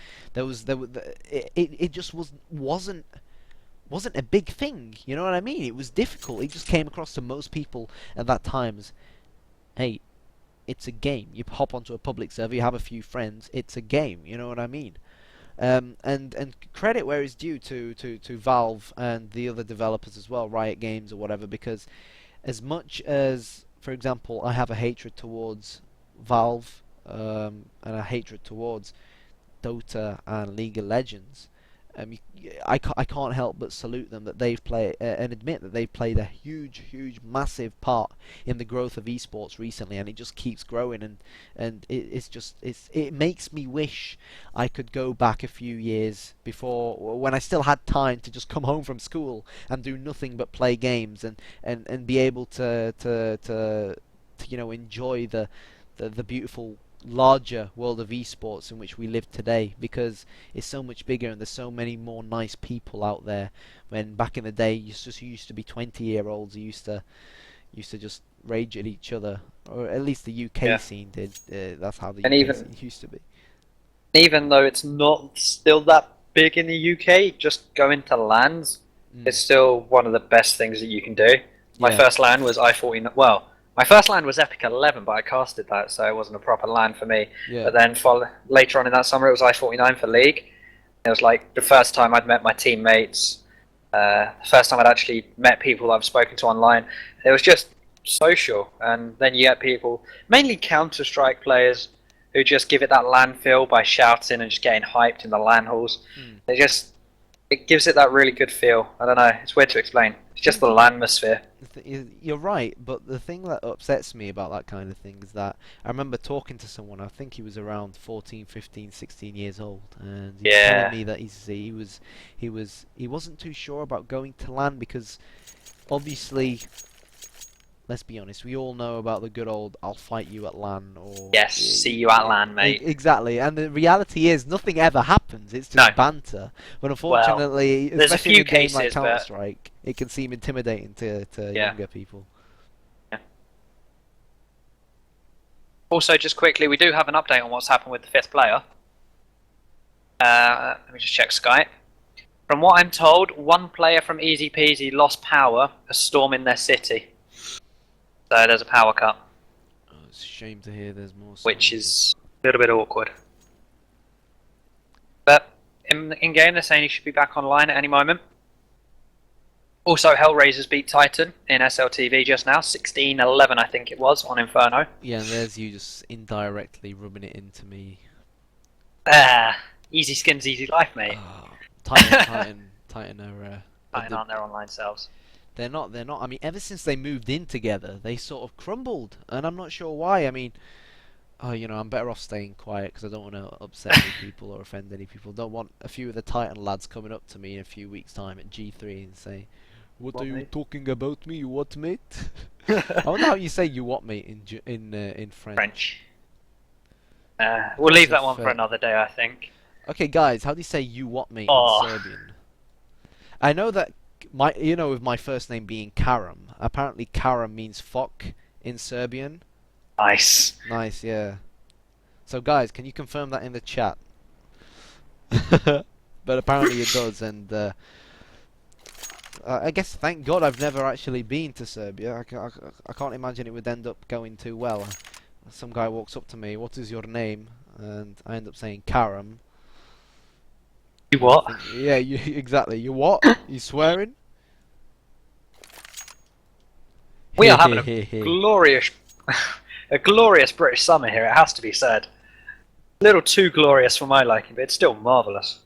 just wasn't a big thing. You know what I mean? It was difficult. It just came across to most people at that time as, hey, it's a game. You hop onto a public server, you have a few friends. It's a game. You know what I mean? And credit where it's due to Valve and the other developers as well, Riot Games or whatever, because as much as, for example, I have a hatred towards Valve and a hatred towards Dota and League of Legends, I can't help but salute them that they've played and admit that they've played a huge, massive part in the growth of esports recently, and it just keeps growing. And it makes me wish I could go back a few years before, when I still had time to just come home from school and do nothing but play games and be able to enjoy the beautiful larger world of esports in which we live today, because it's so much bigger and there's so many more nice people out there. When back in the day, you used to be 20-year-olds who used to just rage at each other, or at least the UK scene did. That's how the UK scene used to be. Even though it's not still that big in the UK, just going to LANs is still one of the best things that you can do. My first LAN was I-49. Well, my first LAN was Epic 11, but I casted that, so it wasn't a proper LAN for me. Yeah. But then later on in that summer, it was I-49 for League. It was like the first time I'd met my teammates, the first time I'd actually met people that I've spoken to online. It was just social, and then you get people, mainly Counter-Strike players, who just give it that LAN feel by shouting and just getting hyped in the LAN halls. It gives it that really good feel. I don't know, it's weird to explain. It's just the LAN atmosphere. You're right, but the thing that upsets me about that kind of thing is that I remember talking to someone, I think he was around 14, 15, 16 years old, and he was telling me that he wasn't too sure about going to LAN because obviously, let's be honest, we all know about the good old "I'll fight you at LAN" or yes, see you at LAN, mate. Exactly, and the reality is nothing ever happens. It's just banter. But unfortunately, there's especially a few in a game like cases, Counter-Strike, it can seem intimidating to younger people. Yeah. Also, just quickly, we do have an update on what's happened with the 5th player. Let me just check Skype. From what I'm told, one player from EASYPEASY lost power for storming their city. So there's a power cut. Oh, it's a shame to hear there's more. Which is a little bit awkward. But in game, they're saying he should be back online at any moment. Also, Hellraisers beat Titan in SLTV just now, 16-11 I think it was, on Inferno. Yeah, and there's you just indirectly rubbing it into me. Easy skins, easy life, mate. Oh, Titan are... Titan aren't their online selves. They're not. I mean, ever since they moved in together, they sort of crumbled, and I'm not sure why. I mean, I'm better off staying quiet because I don't want to upset any people or offend any people. Don't want a few of the Titan lads coming up to me in a few weeks' time at G3 and say, "What are you talking about me? You what, mate?" I wonder how you say "you what, mate" in French. We'll leave that one for another day, I think. Okay, guys, how do you say "you what, mate" in Serbian? I know that with my first name being Karam, apparently Karam means fuck in Serbian. Nice. Nice, yeah. So guys, can you confirm that in the chat? But apparently it does, and I guess thank God I've never actually been to Serbia. I can't imagine it would end up going too well. Some guy walks up to me, "What is your name?" And I end up saying Karam. You what? Yeah, you exactly. You what? You swearing? We are having a glorious, a glorious British summer here. It has to be said. A little too glorious for my liking, but it's still marvelous.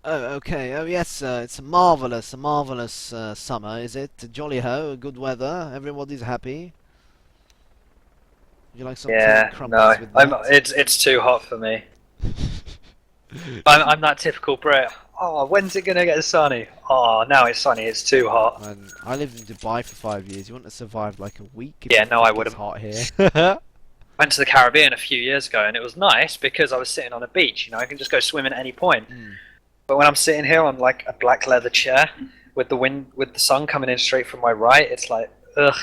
Oh, okay. Oh, yes. It's a marvelous summer, is it? Jolly ho, good weather. Everybody's happy. Would you like some tea Yeah, and crumpets no, with that? it's too hot for me. I'm that typical Brit. Oh, when's it gonna get sunny? Oh, now it's sunny. It's too hot. Man, I lived in Dubai for 5 years. You wouldn't have survived like a week if Yeah, you no, I think wouldn't. it's hot here. Went to the Caribbean a few years ago, and it was nice because I was sitting on a beach. You know, I can just go swim at any point. But when I'm sitting here on like a black leather chair with the wind, with the sun coming in straight from my right, it's like, ugh.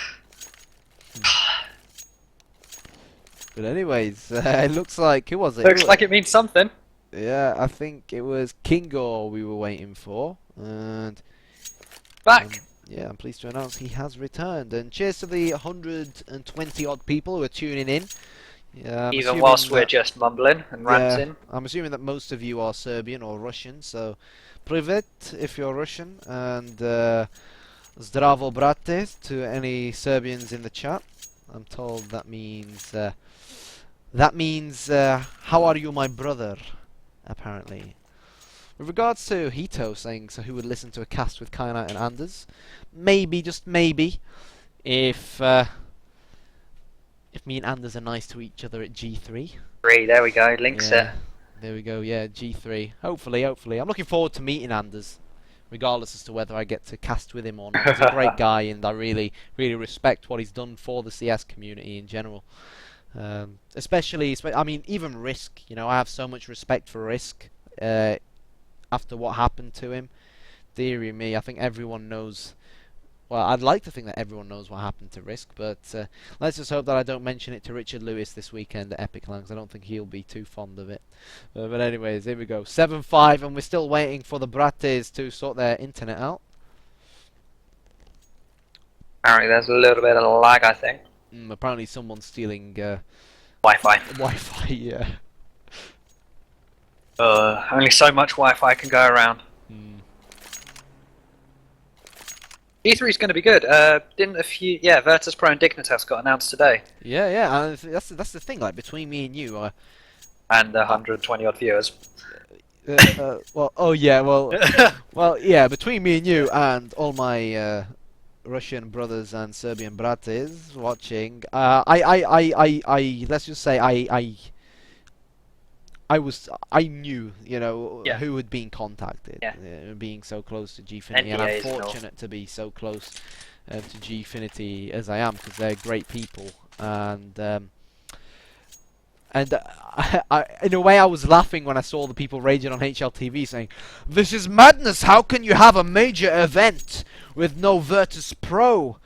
But anyways, it looks like, who was it? Looks like it means something. Yeah, I think it was Kingor we were waiting for, and Back. yeah, I'm pleased to announce he has returned. And cheers to the 120 odd people who are tuning in. Yeah, I'm Even assuming whilst we're that- just mumbling and yeah, ranting. I'm assuming that most of you are Serbian or Russian, so privet if you're Russian, and zdravo brate to any Serbians in the chat. I'm told that means how are you, my brother? Apparently. With regards to Hito saying so who would listen to a cast with Kyanite and Anders, maybe, just maybe, if me and Anders are nice to each other at G3. There we go, links it. There we go, yeah, G3. Hopefully. I'm looking forward to meeting Anders, regardless as to whether I get to cast with him or not. He's a great guy, and I really respect what he's done for the CS community in general. Especially, I mean, even Risk. You know, I have so much respect for Risk after what happened to him. Deary me, I think everyone knows. Well, I'd like to think that everyone knows what happened to Risk, but let's just hope that I don't mention it to Richard Lewis this weekend at Epic Lang, 'cause I don't think he'll be too fond of it. But anyways, here we go. 7-5, and we're still waiting for the Brates to sort their internet out. Apparently there's a little bit of lag, I think. Apparently someone's stealing Wi-Fi. Wi-Fi, yeah. Only so much Wi-Fi can go around. E3 is going to be good. Didn't a few... Yeah, Virtus Pro and Dignitas got announced today. Yeah, and that's the thing, like, between me and you... and 120 odd viewers. well, oh yeah, well, yeah, between me and you and all my Russian brothers and Serbian brates watching, let's just say I knew, you know, who had been contacted, being so close to Gfinity, and I'm fortunate to be so close to Gfinity as I am, because they're great people, and in a way, I was laughing when I saw the people raging on HLTV saying, "This is madness! How can you have a major event with no Virtus Pro?"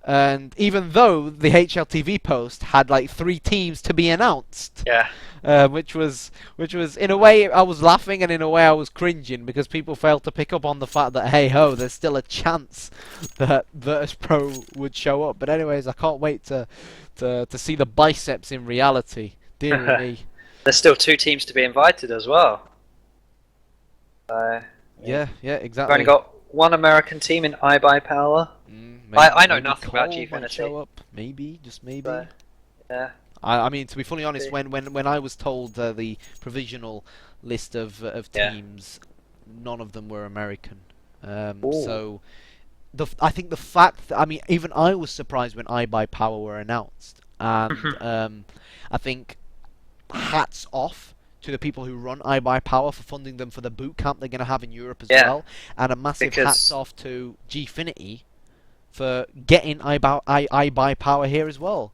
And even though the HLTV post had like 3 teams to be announced, which was in a way I was laughing, and in a way I was cringing, because people failed to pick up on the fact that hey ho, there's still a chance that Virtus Pro would show up. But anyways, I can't wait to see the biceps in reality. Dear me. There's still 2 teams to be invited as well. Yeah, exactly. We've only got 1 American team in iBuyPower. I know nothing about Gfinity. Show up, maybe, just maybe. Yeah. I mean, to be fully honest, when I was told the provisional list of teams, none of them were American. So, I think the fact that, I mean, even I was surprised when iBuyPower were announced, and I think hats off to the people who run iBuyPower for funding them for the boot camp they're going to have in Europe as well, and a massive hats off to Gfinity for getting iBuyPower here as well.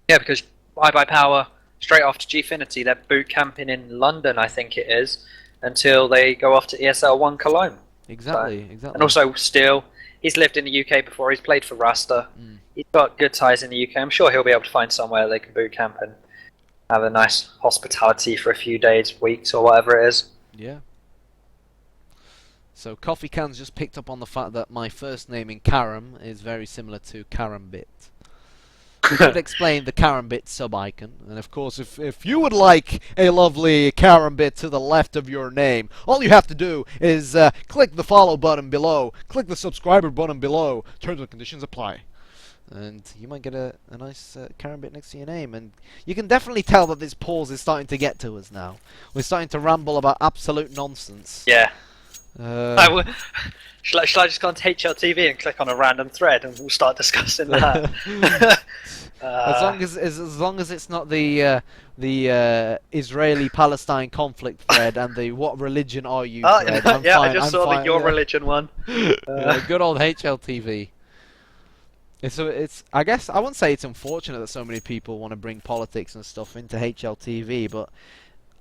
Yeah, because iBuyPower, straight after Gfinity, they're boot camping in London, I think it is, until they go off to ESL 1 Cologne. Exactly, And exactly. also, still, he's lived in the UK before. He's played for Rasta. Mm. He's got good ties in the UK. I'm sure he'll be able to find somewhere they can boot camp and have a nice hospitality for a few days, weeks, or whatever it is. Yeah. So Coffee Cans just picked up on the fact that my first name in Karam is very similar to Karambit. Which would explain the Karambit sub-icon. And of course, if you would like a lovely Karambit to the left of your name, all you have to do is click the follow button below, click the subscriber button below, terms and conditions apply. And you might get a nice Karambit next to your name. And you can definitely tell that this pause is starting to get to us now. We're starting to ramble about absolute nonsense. Yeah. Uh, Shall I just go onto HLTV and click on a random thread and we'll start discussing that? as long as it's not the Israeli-Palestine conflict thread and the what religion are you thread, I'm yeah, fine. I just I'm saw fine, the your yeah. religion one. Yeah, good old HLTV. It's I guess I wouldn't say it's unfortunate that so many people want to bring politics and stuff into HLTV, but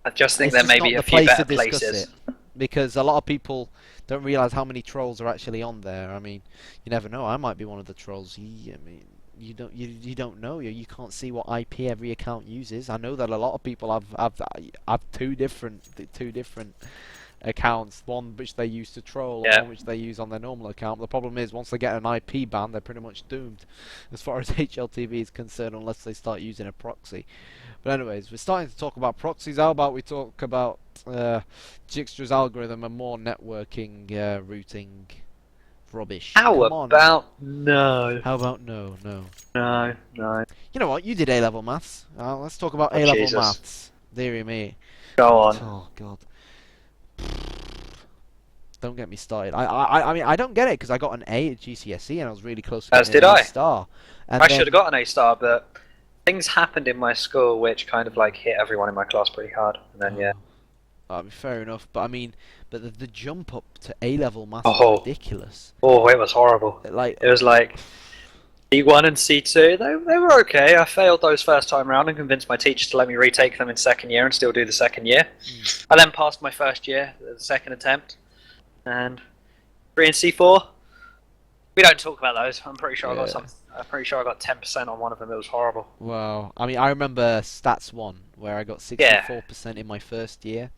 I just think it's there just may not be the a few place better to discuss places. it. Because a lot of people don't realise how many trolls are actually on there. I mean, you never know. I might be one of the trolls. I mean, you don't know. You can't see what IP every account uses. I know that a lot of people have two different accounts. One which they use to troll, and Yeah. one which they use on their normal account. The problem is once they get an IP ban, they're pretty much doomed, as far as HLTV is concerned, unless they start using a proxy. But anyways, we're starting to talk about proxies. How about we talk about Dijkstra's algorithm and more networking routing rubbish? How Come on. about no? How about no? No. You know what? You did A-level maths. Let's talk about Oh, A-level Jesus. maths. Dear me. Go on. Oh God. Don't get me started. I mean, I don't get it because I got an A at GCSE and I was really close to As getting did an A I. star. And I then, should have got an A star, but things happened in my school which kind of like hit everyone in my class pretty hard. And then yeah. fair enough. But I mean, the jump up to A-level maths was Oh. ridiculous. Oh, it was horrible. Like, It was like C1 and C2. They were okay. I failed those first time round and convinced my teacher to let me retake them in second year and still do the second year. I then passed my first year, the second attempt, and 3 and C4. We don't talk about those. I'm pretty sure I got Yeah. some. I'm pretty sure I got 10% on one of them. It was horrible. wow. I mean, I remember Stats 1, where I got 64% in my first year.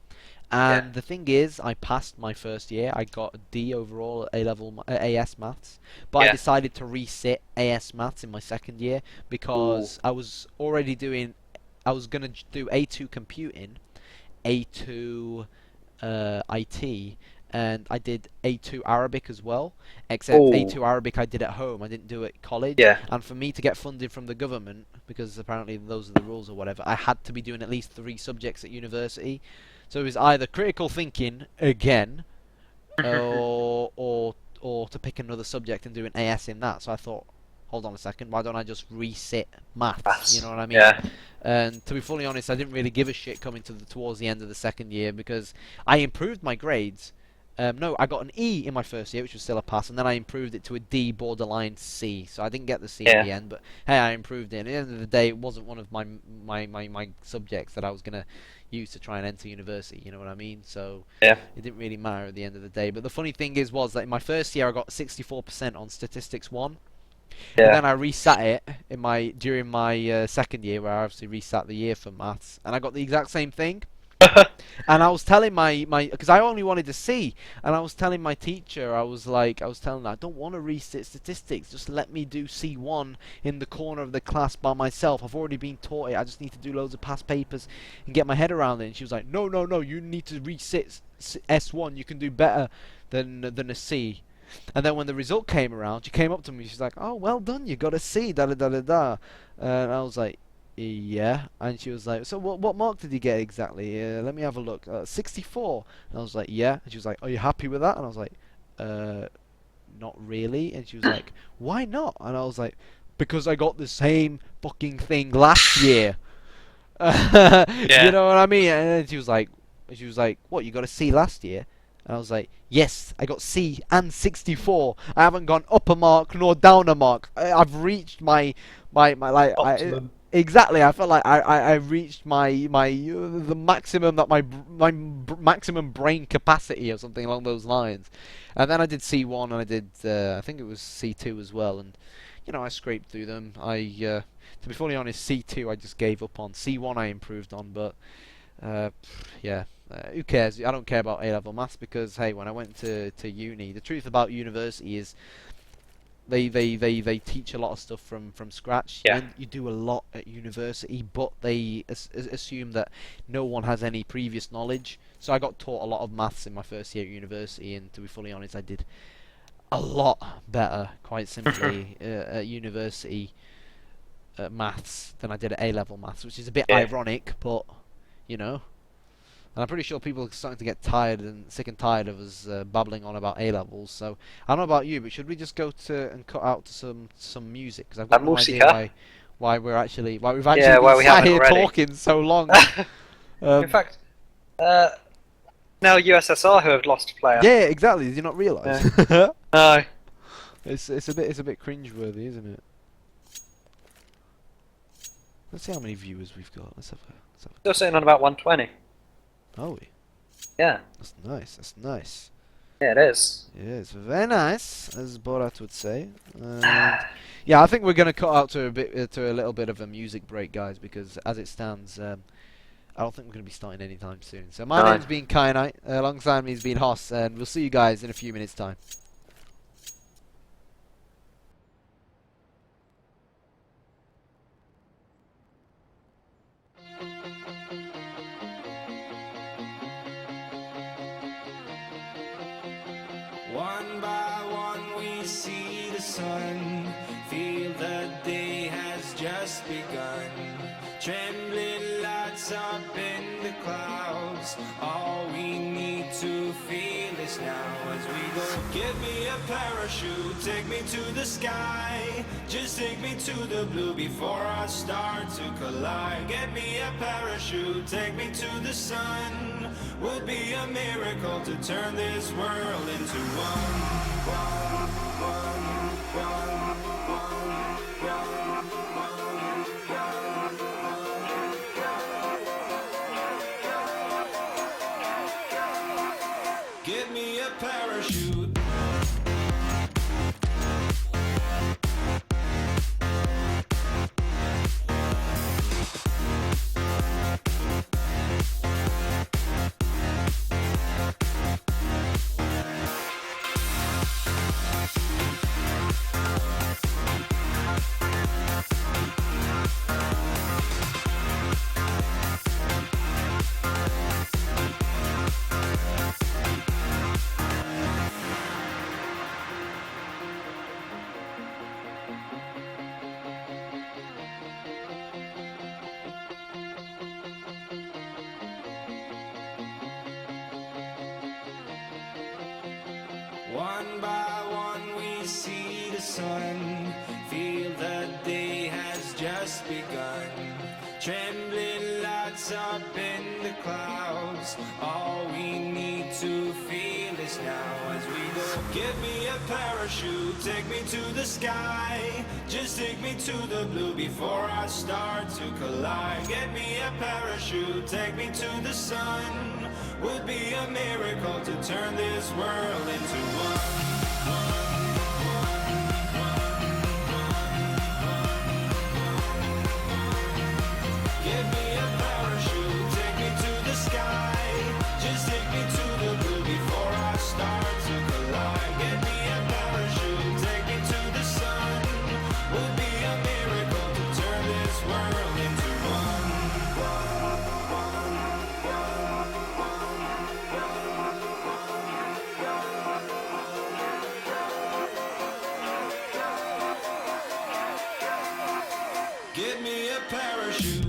And the thing is, I passed my first year. I got a D overall at A-level AS maths, but I Yeah. decided to resit AS maths in my second year because I was already doing. I was gonna do A2 computing, A2 IT, and I did A2 Arabic as well. Except Ooh. A2 Arabic I did at home. I didn't do it at college. Yeah. And for me to get funding from the government, because apparently those are the rules or whatever, I had to be doing at least 3 subjects at university. So it was either critical thinking again, or to pick another subject and do an AS in that. So I thought, hold on a second, why don't I just resit maths? You know what I mean? Yeah. And to be fully honest, I didn't really give a shit coming towards the end of the second year because I improved my grades. No, I got an E in my first year, which was still a pass, and then I improved it to a D borderline C. So I didn't get the C in the end, but hey, I improved it. And at the end of the day, it wasn't one of my subjects that I was gonna use to try and enter university. You know what I mean? So Yeah. it didn't really matter at the end of the day. But the funny thing was that in my first year, I got 64% on statistics 1. Yeah. And then I resat it during my second year, where I obviously resat the year for maths, and I got the exact same thing. And I was telling because I only wanted to C, and I was telling my teacher, I was telling her, I don't want to resit statistics, just let me do C1 in the corner of the class by myself. I've already been taught it, I just need to do loads of past papers and get my head around it. And she was like, no, you need to resit S1, you can do better than a C. And then when the result came around, she came up to me, she's like, oh, well done, you got a C, da da da da da. And I was like, yeah. And she was like, so what mark did you get exactly? Let me have a look. 64. And I was like, yeah. And she was like, are you happy with that? And I was like, not really. And she was like, why not? And I was like, because I got the same fucking thing last year. You know what I mean? And then she was like, what, you got a C last year? And I was like, yes, I got C and 64. I haven't gone up a mark nor down a mark. I've reached my like Optimum. Exactly, I felt like I reached the maximum that maximum brain capacity or something along those lines, and then I did C1 and I did I think it was C2 as well, and you know I scraped through them. To be fully honest, C2 I just gave up on. C1 I improved on, but uh, yeah, who cares? I don't care about A-level maths because hey, when I went to uni, the truth about university is they teach a lot of stuff from scratch. Yeah. You do a lot at university, but they assume that no one has any previous knowledge. So I got taught a lot of maths in my first year at university, and to be fully honest, I did a lot better, quite simply, at university maths than I did at A-level maths, which is a bit Yeah. ironic, but you know. And I'm pretty sure people are starting to get tired and sick and tired of us babbling on about A levels. So I don't know about you, but should we just go to and cut out to some music? Because I've got La no idea musica. why we've actually Yeah, been why we sat haven't here already. talking so long. In fact, uh, now USSR who have lost a player. Yeah, exactly. Did you not realise? No. It's a bit cringeworthy, isn't it? Let's see how many viewers we've got. Let's have Still sitting on about 120. oh, we. Yeah. That's nice. That's nice. Yeah, it is. Yeah, it's very nice, as Borat would say. And yeah, I think we're gonna cut out to a little bit of a music break, guys, because as it stands, I don't think we're gonna be starting anytime soon. So my name's been Kainite, alongside me has been Hoss, and we'll see you guys in a few minutes' time. One by one we see the sun, feel the day has just begun. Trembling lights up in the clouds, all we need to feel is now as we go. Give me a parachute, take me to the sky, just take me to the blue before I start to collide. Get me a parachute, take me to the sun, would be a miracle to turn this world into Give me a parachute. One by one we see the sun, feel the day has just begun. Trembling lights up in the clouds, all we need to feel is now as we go. Give me a parachute, take me to the sky, just take me to the blue before I start to collide. Get me a parachute, take me to the sun, would be a miracle to turn this world into one. Give me a parachute, take me to the sky, just take me to the blue before I start to collide. Get me a parachute, take me to the sun, would be a miracle to turn this world into one. Give me a parachute.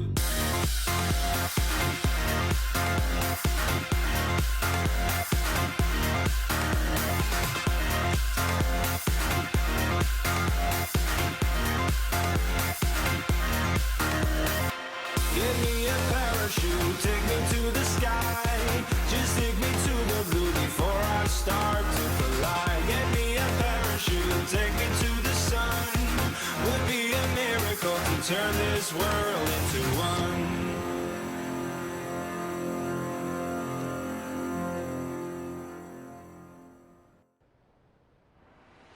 Give me a parachute, take me to the sky, just take me to the blue before I start to collide. Get me a parachute, take me to the sun, would be a miracle to turn this world into one.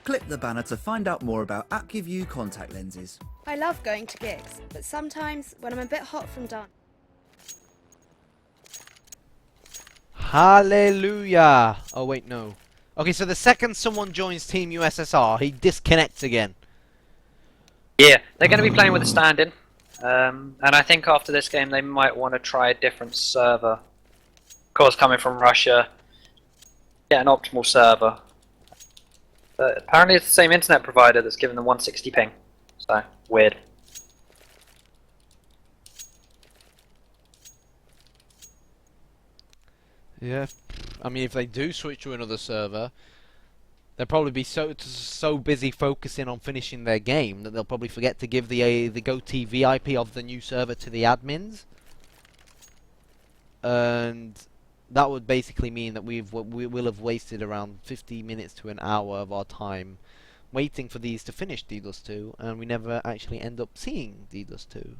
Click the banner to find out more about AccuView contact lenses. I love going to gigs, but sometimes when I'm a bit hot from dance. Hallelujah! Oh wait, no. Okay, so the second someone joins Team USSR, he disconnects again. Yeah, they're going to be playing with a stand-in, and I think after this game they might want to try a different server. Of course, coming from Russia, get an optimal server. But apparently it's the same internet provider that's given them 160 ping, so weird. Yeah, I mean, if they do switch to another server, they'll probably be so busy focusing on finishing their game that they'll probably forget to give the GoTV IP of the new server to the admins, and that would basically mean that we will have wasted around 50 minutes to an hour of our time waiting for these to finish DDoS 2, and we never actually end up seeing DDoS 2.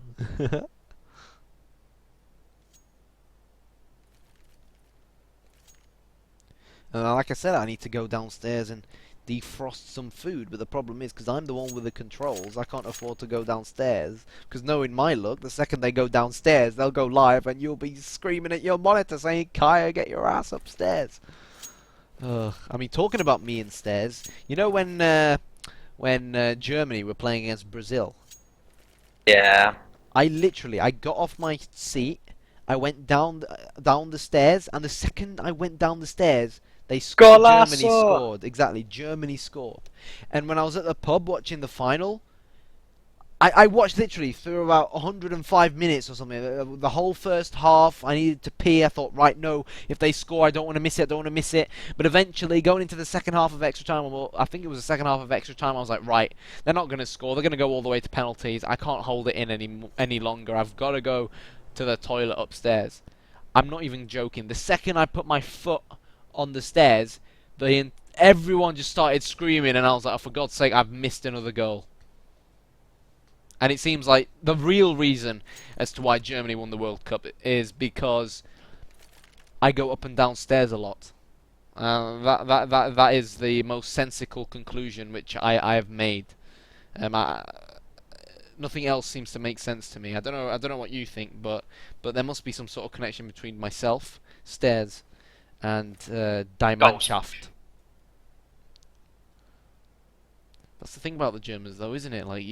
Like I said, I need to go downstairs and defrost some food, but the problem is, because I'm the one with the controls, I can't afford to go downstairs, because knowing my luck, the second they go downstairs, they'll go live and you'll be screaming at your monitor saying, Kaya, get your ass upstairs. I mean, talking about me and stairs, you know when Germany were playing against Brazil? Yeah. I got off my seat, I went down the stairs, and the second I went down the stairs, they scored. Germany scored. Exactly, Germany scored. And when I was at the pub watching the final, I watched literally through about 105 minutes or something. The whole first half, I needed to pee. I thought, right, no, if they score, I don't want to miss it. But eventually, going into the second half of extra time, well, I think it was the second half of extra time, I was like, right, they're not going to score. They're going to go all the way to penalties. I can't hold it in any longer. I've got to go to the toilet upstairs. I'm not even joking. The second I put my foot on the stairs, everyone just started screaming, and I was like, oh, for God's sake, I've missed another goal. And it seems like the real reason as to why Germany won the World Cup is because I go up and down stairs a lot. That is the most sensical conclusion which I have made. Nothing else seems to make sense to me. I don't know what you think, but there must be some sort of connection between myself, stairs, and Die Mannschaft. That's the thing about the Germans, though, isn't it? Like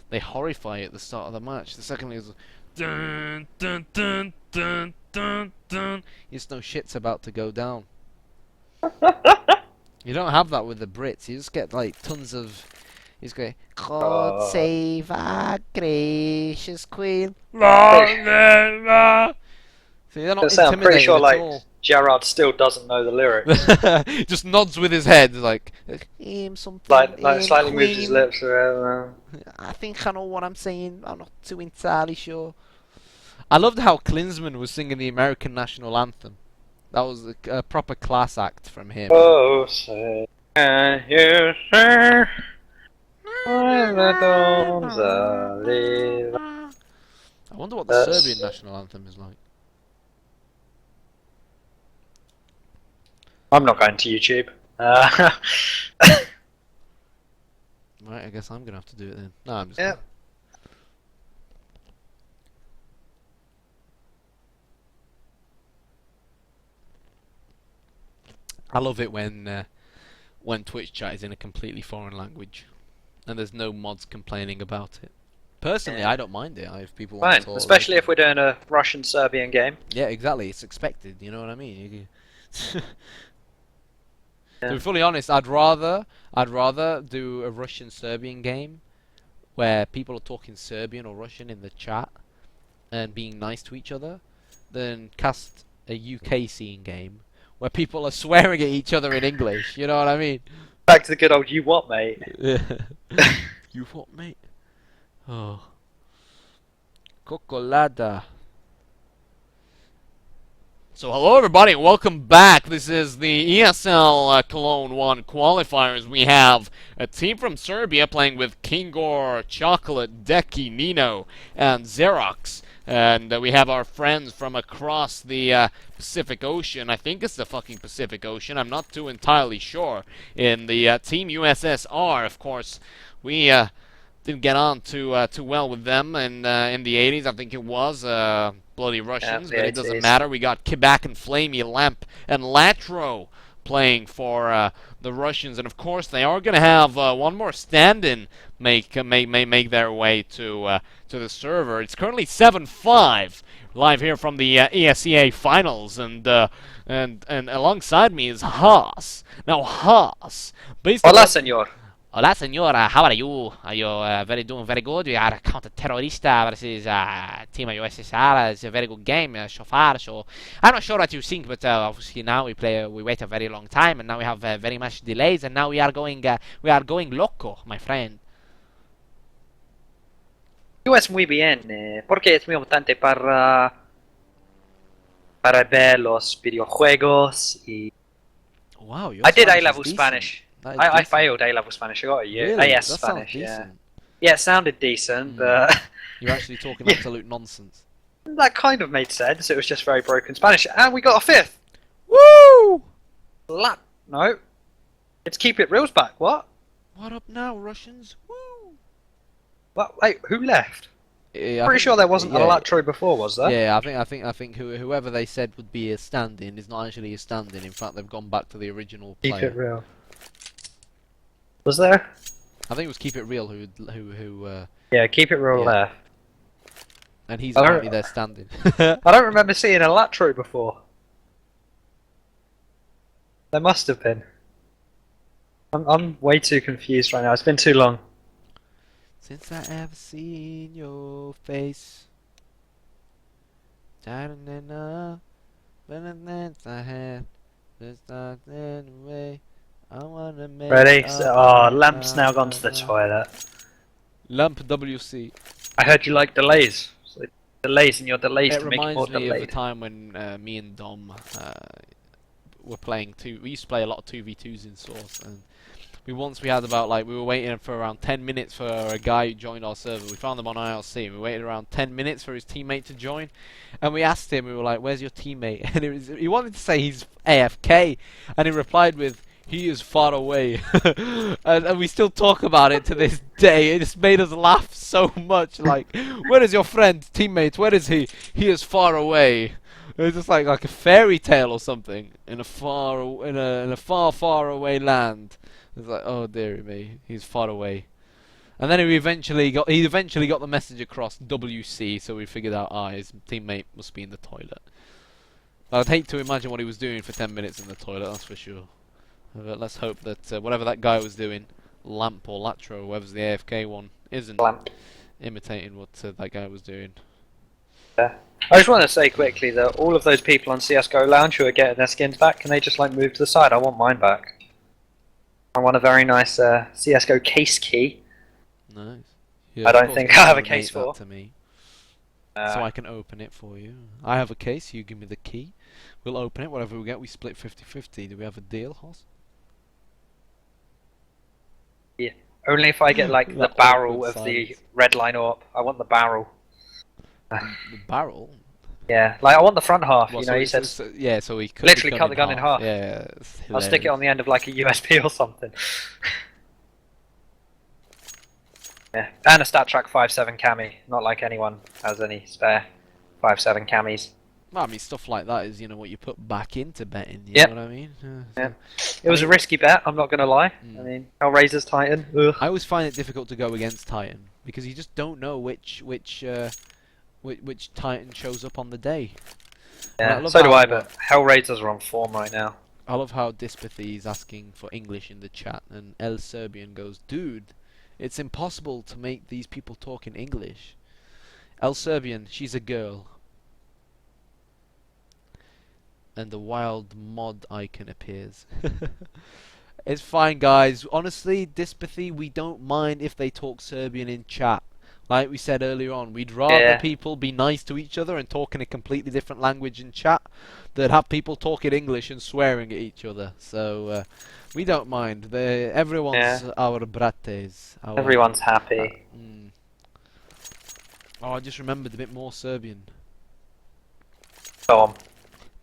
they horrify at the start of the match. The second is dun dun dun dun dun dun. You just know shit's about to go down. You don't have that with the Brits. You just get like tons of. He's going, God save our gracious Queen. See, they're not intimidating I'm pretty sure, at like, all. Gerard still doesn't know the lyrics. Just nods with his head, like something. like slightly moves his lips around. I think I know what I'm saying. I'm not too entirely sure. I loved how Klinsmann was singing the American national anthem. That was a proper class act from him. Oh, say, can you sir? I wonder what the Serbian national anthem is like. I'm not going to YouTube. Right, I guess I'm gonna have to do it then. No, I'm just. Yeah. I love it when Twitch chat is in a completely foreign language, and there's no mods complaining about it. Personally, I don't mind it. If people want to, especially if we're doing a Russian-Serbian game. Yeah, exactly. It's expected. You know what I mean? Yeah. To be fully honest, I'd rather do a Russian-Serbian game where people are talking Serbian or Russian in the chat and being nice to each other than cast a UK scene game where people are swearing at each other in English. You know what I mean? Back to the good old you what, mate? Yeah. You what, mate? Oh. Cocolada. So hello everybody, and welcome back. This is the ESL Cologne 1 qualifiers. We have a team from Serbia playing with Kingor, Chocolate, Deki, Nino, and Xerox. And we have our friends from across the Pacific Ocean. I think it's the fucking Pacific Ocean. I'm not too entirely sure. In the Team USSR, of course, we didn't get on too well with them in the 80s. I think it was bloody Russians, Yeah, but the it doesn't 80s. matter. We got Quebec and Flamey, Lamp, and Latro playing for the Russians, and of course they are going to have one more stand-in make their way to the server. It's currently 7-5 live here from the ESEA finals, and alongside me is Haas. Now Haas, based Hola, on senor. Hola, senora. How are you? Are you doing very good? We are counter-terrorista versus team of USSR. It's a very good game so far. So I'm not sure what you think, but obviously now we wait a very long time, and now we have very much delays, and now we are going loco, my friend. Yo es muy bien, porque es muy importante para ver los videojuegos y... Wow, your I did Spanish A-level is decent. Spanish. That is I decent. failed A-level Spanish. I got a U. Really? AS That sounds Spanish, yeah. decent. Yeah, it sounded decent, but You're actually talking Yeah. absolute nonsense. that kind of made sense. It was just very broken Spanish. And we got a 5th! Woo! No. It's Keep It Real's back, what? What up now, Russians? Woo! What? Wait, who left? Yeah, I Pretty think- sure there wasn't yeah, a Latro before, was there? Yeah, I think whoever they said would be a stand-in is not actually a stand-in. In fact, they've gone back to the original Keep player. It Real. Was there? I think it was Keep It Real who Yeah, Keep It Real Yeah. there. and he's I don't- apparently their stand-in. I don't remember seeing a Latro before. There must have been. I'm way too confused right now. It's been too long. Since I ever seen your face, da-da-da-da, but I had just not anyway. I wanna make. Ready? up Lamp's now gone to the toilet. Lamp WC. I heard you like delays. So delays and your delays It to make it more reminds me of the delayed. time when me and Dom were playing we used to play a lot of 2v2s in Source, and we had about we were waiting for around 10 minutes for a guy who joined our server. We found him on IRC, and we waited around 10 minutes for his teammate to join, and we asked him, we were like, "Where's your teammate?" And he wanted to say he's AFK, and he replied with, "He is far away." and we still talk about it to this day. It just made us laugh so much. Like, where is your friend, teammate? Where is he? He is far away. It was just like a fairy tale or something in a far far away land. It's like, oh dear me, he's far away. And then he eventually got the message across WC, so we figured out his teammate must be in the toilet. I'd hate to imagine what he was doing for 10 minutes in the toilet, that's for sure. But let's hope that whatever that guy was doing, Lamp or Latro, whoever's the AFK one, isn't Lamp. imitating what that guy was doing. I just want to say quickly that all of those people on CSGO Lounge who are getting their skins back, can they just move to the side? I want mine back. I want a very nice CSGO case key. Nice. I don't think I have a case that for. to me, Uh, so I can open it for you. I have a case, you give me the key. We'll open it, whatever we get, we split 50-50. Do we have a deal, Hoss? only if I get the That barrel awkward of the silence. red line up. I want the barrel. The barrel? Yeah, I want the front half. Well, you know, he said yeah, so he cut literally cut the gun in half. Yeah, it's I'll stick it on the end of a USB or something. Yeah, and a stat track 5.7 cami. Not like anyone has any spare 5.7 camis. Well, I mean, stuff like that is, what you put back into betting, you Yep. know what I mean? Yeah. It was a risky bet, I'm not going to lie. I mean, Hellraiser's Titan. Ugh. I always find it difficult to go against Titan, because you just don't know which Titan shows up on the day. And I Yeah, love so do how, I, but Hellraisers are on form right now. I love how Dispathy is asking for English in the chat, and El Serbian goes, "Dude, it's impossible to make these people talk in English." El Serbian, she's a girl. And the wild mod icon appears. It's fine, guys. Honestly, Dispathy, we don't mind if they talk Serbian in chat. Like we said earlier on, we'd rather people be nice to each other and talk in a completely different language in chat than have people talking English and swearing at each other. So we don't mind. Everyone's our brates. Everyone's happy. Oh, I just remembered a bit more Serbian. Go on.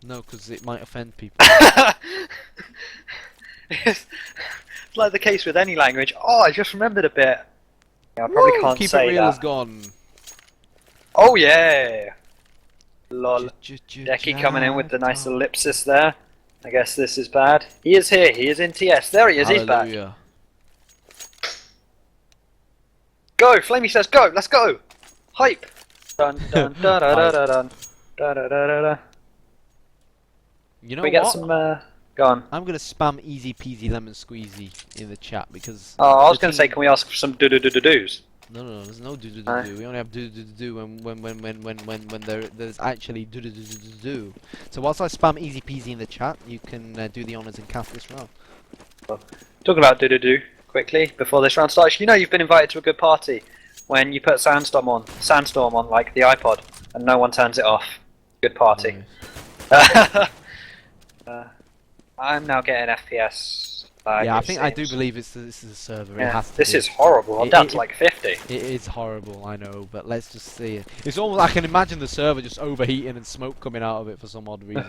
No, because it might offend people. It's like the case with any language. Oh, I just remembered a bit. Yeah, I probably can't Keep say it real that. has gone. Oh yeah! Lol. Decky coming in with the nice ellipsis there. I guess this is bad. He is here. He is in TS. There he is. He's back. Hallelujah. Go! Flamey says go! Let's go! Hype! Dun dun da da da da dun da da da da da. You know We what? get some. Go on. I'm gonna spam easy peasy lemon squeezy in the chat because. Oh, I was the going to say, team- can we ask for some do-do-do-do-dos? No, there's no do do No? do do. We only have do do do do when there's actually do do do do do. So whilst I spam easy peasy in the chat, you can do the honors and cast this round. Talking about do-do-do quickly before this round starts. You know you've been invited to a good party when you put Sandstorm on like the iPod, and no one turns it off. Good party. Nice. I'm now getting FPS. Yeah, I it think I do seems. believe this is a server. It Yeah, has to this be. is horrible. I'm down to like 50. It is horrible, I know, but let's just see it. It's almost I can imagine the server just overheating and smoke coming out of it for some odd reason.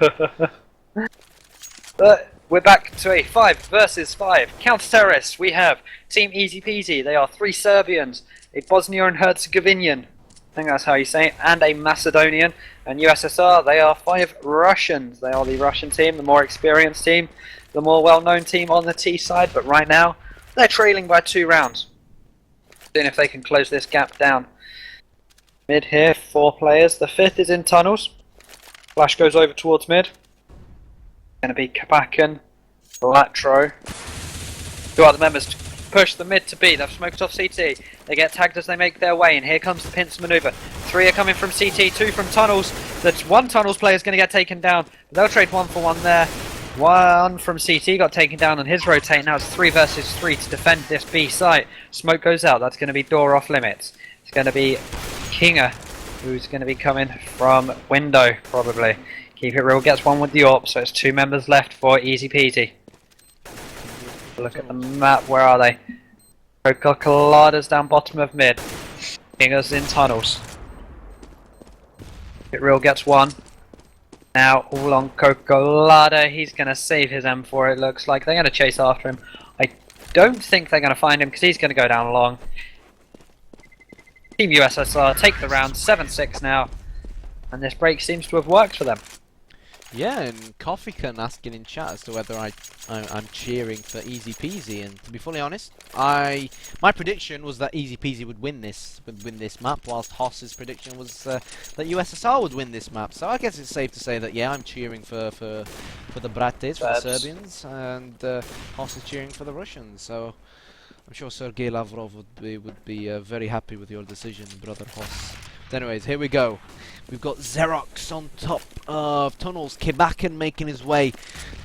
But we're back to a 5 versus 5 counter-terrorists. We have Team Easy Peasy. They are 3 Serbians, a Bosnia and Herzegovinian, I think that's how you say it, and a Macedonian. And USSR, they are 5 Russians. They are the Russian team, the more experienced team, the more well-known team on the T side. But right now, they're trailing by 2 rounds. Seeing if they can close this gap down. Mid here, 4 players. The 5th is in tunnels. Flash goes over towards mid. Going to be Kabakan, Latro. 2 other members to push the mid to B. They've smoked off CT. They get tagged as they make their way, and here comes the pincer maneuver. 3 are coming from CT, 2 from tunnels. The 1 tunnels player is going to get taken down. They'll trade 1 for 1 there. 1 from CT got taken down on his rotate. Now it's 3 versus 3 to defend this B site. Smoke goes out. That's going to be door off limits. It's going to be Kinga, who's going to be coming from window, probably. Keep it real gets 1 with the AWP, so it's 2 members left for Easy Peasy. Look at the map, where are they? Coladas down bottom of mid. Kinga's in tunnels. Keep it real gets 1. Now all on Cocolada, he's going to save his M4 it looks like. They're going to chase after him. I don't think they're going to find him because he's going to go down long. Team USSR take the round, 7-6 now. And this break seems to have worked for them. Yeah, and Coffeecan asking in chat as to whether I'm cheering for Easy Peasy, and to be fully honest, my prediction was that Easy Peasy would win this map, whilst Hoss's prediction was that USSR would win this map. So I guess it's safe to say that yeah, I'm cheering for the Brates, for the Serbians, and Hoss is cheering for the Russians. So I'm sure Sergei Lavrov would be very happy with your decision, brother Hoss. But anyways, here we go. We've got Xerox on top of tunnels. Kibakan making his way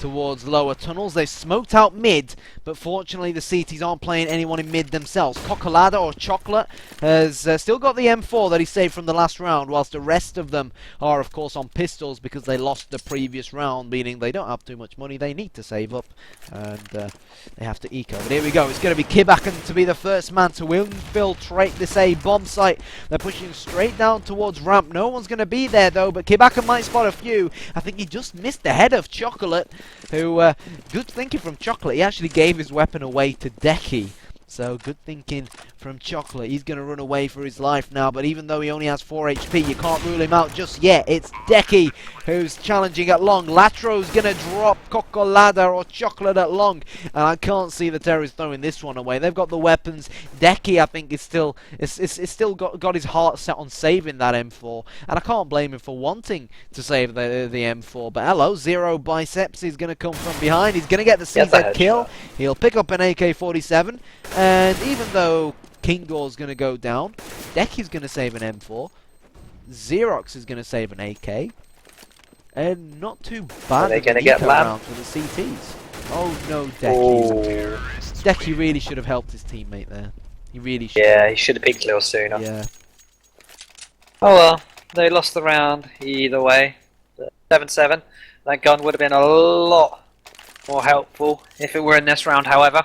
towards lower tunnels. They've smoked out mid, but fortunately the CTs aren't playing anyone in mid themselves. Cocolada or Chocolate has still got the M4 that he saved from the last round, whilst the rest of them are of course on pistols because they lost the previous round, meaning they don't have too much money. They need to save up, and they have to eco. But here we go. It's going to be Kibakan to be the first man to infiltrate this A bomb site. They're pushing straight down towards ramp. No one's going to be there though, but Kibakan might spot a few. I think he just missed the head of Chocolate, who, good thinking from Chocolate. He actually gave his weapon away to Decky. So good thinking from Chocolate. He's going to run away for his life now, but even though he only has 4 HP, you can't rule him out just yet. It's Decky who's challenging at long. Latro's going to drop Cocolada or Chocolate at long, and I can't see the terrorists throwing this one away. They've got the weapons. Decky, I think, is still got his heart set on saving that M4, and I can't blame him for wanting to save the M4. But hello, Zero Biceps is going to come from behind. He's going to get the CZ kill. He'll pick up an AK-47. And even though Kingor's going to go down, Decky's going to save an M4, Xerox is going to save an AK, and not too bad. Are they going to get lamb for the CTs? Oh no, Decky! Decky really should have helped his teammate there. He really should. Yeah, he should have peeked a little sooner. Yeah. Oh well, they lost the round either way. 7-7. That gun would have been a lot more helpful if it were in this round, however.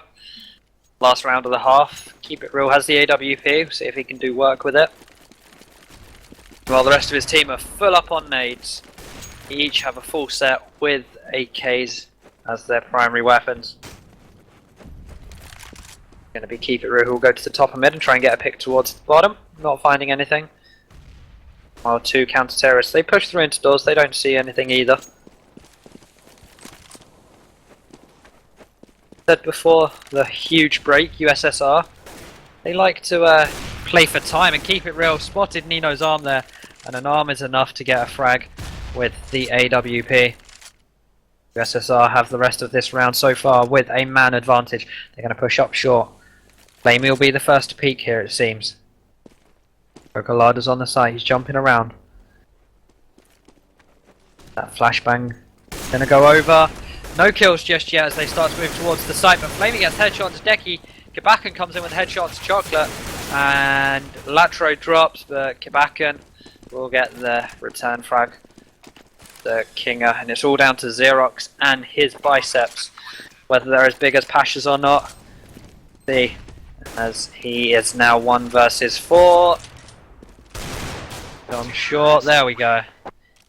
Last round of the half. Keep It Real has the AWP, see if he can do work with it. While the rest of his team are full up on nades. They each have a full set with AKs as their primary weapons. Going to be Keep It Real who will go to the top of mid and try and get a pick towards the bottom. Not finding anything. While two counter-terrorists, they push through into doors, they don't see anything either. Said before the huge break, USSR, they like to play for time and Keep It Real. Spotted Nino's arm there, and an arm is enough to get a frag with the AWP. USSR have the rest of this round so far with a man advantage. They're going to push up short. Flamey will be the first to peek here, it seems. Rogalada's on the side, he's jumping around. That flashbang gonna go over. No kills just yet as they start to move towards the site, but Flamey gets headshot to Decky. Kibakan comes in with headshot to Chocolate, and Latro drops, but Kibakan will get the return frag. The Kinger, and it's all down to Xerox and his biceps. Whether they're as big as Pasha's or not. See, as he is now 1 versus 4. Gone short, there we go.